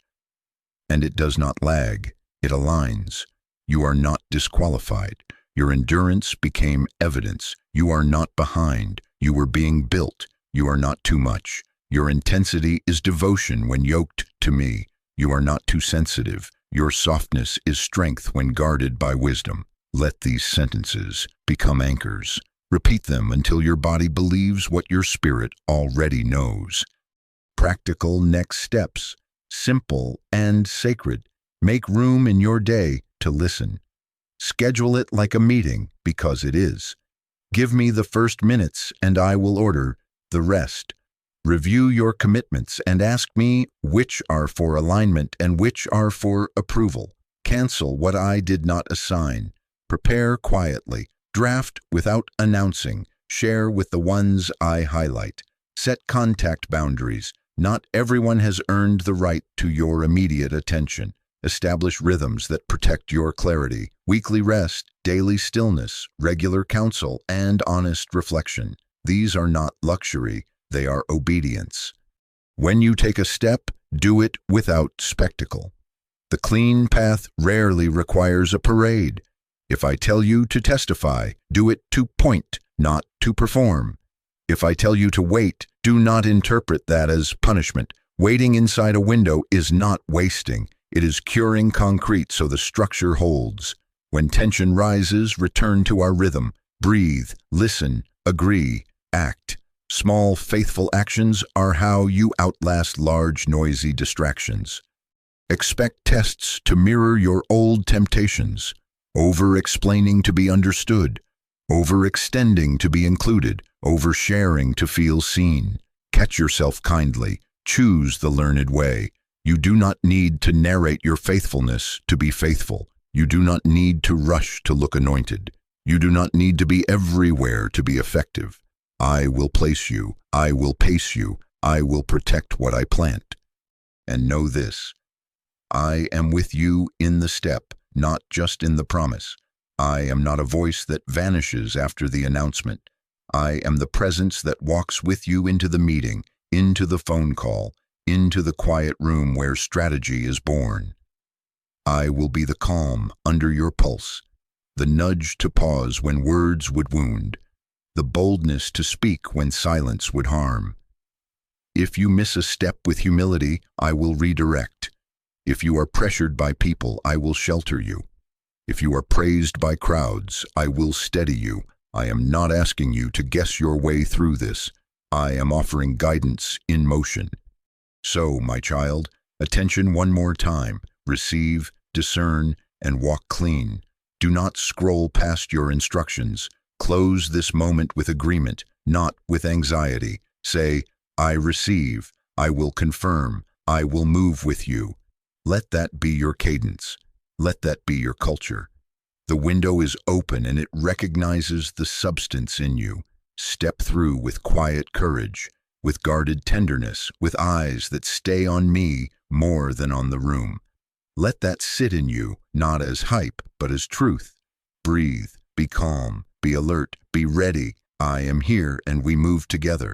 And it does not lag. It aligns. You are not disqualified. Your endurance became evidence. You are not behind. You were being built. You are not too much. Your intensity is devotion when yoked to me. You are not too sensitive. Your softness is strength when guarded by wisdom. Let these sentences become anchors. Repeat them until your body believes what your spirit already knows. Practical next steps. Simple and sacred. Make room in your day to listen. Schedule it like a meeting because it is. Give me the first minutes and I will order the rest. Review your commitments and ask me which are for alignment and which are for approval. Cancel what I did not assign. Prepare quietly. Draft without announcing. Share with the ones I highlight. Set contact boundaries. Not everyone has earned the right to your immediate attention. Establish rhythms that protect your clarity. Weekly rest, daily stillness, regular counsel, and honest reflection. These are not luxury. They are obedience. When you take a step, do it without spectacle. The clean path rarely requires a parade. If I tell you to testify, do it to point, not to perform. If I tell you to wait, do not interpret that as punishment. Waiting inside a window is not wasting. It is curing concrete so the structure holds. When tension rises, return to our rhythm. Breathe, listen, agree, act. Small, faithful actions are how you outlast large, noisy distractions. Expect tests to mirror your old temptations. Over-explaining to be understood. Overextending to be included. Oversharing to feel seen. Catch yourself kindly. Choose the learned way. You do not need to narrate your faithfulness to be faithful. You do not need to rush to look anointed. You do not need to be everywhere to be effective. I will place you. I will pace you. I will protect what I plant. And know this: I am with you in the step, not just in the promise. I am not a voice that vanishes after the announcement. I am the presence that walks with you into the meeting, into the phone call, into the quiet room where strategy is born. I will be the calm under your pulse, the nudge to pause when words would wound, the boldness to speak when silence would harm. If you miss a step with humility, I will redirect. If you are pressured by people, I will shelter you. If you are praised by crowds, I will steady you. I am not asking you to guess your way through this. I am offering guidance in motion. So, my child, attention one more time. Receive, discern, and walk clean. Do not scroll past your instructions. Close this moment with agreement, not with anxiety. Say, I receive, I will confirm, I will move with you. Let that be your cadence. Let that be your culture. The window is open and it recognizes the substance in you. Step through with quiet courage, with guarded tenderness, with eyes that stay on me more than on the room. Let that sit in you, not as hype, but as truth. Breathe, be calm, be alert, be ready. I am here and we move together.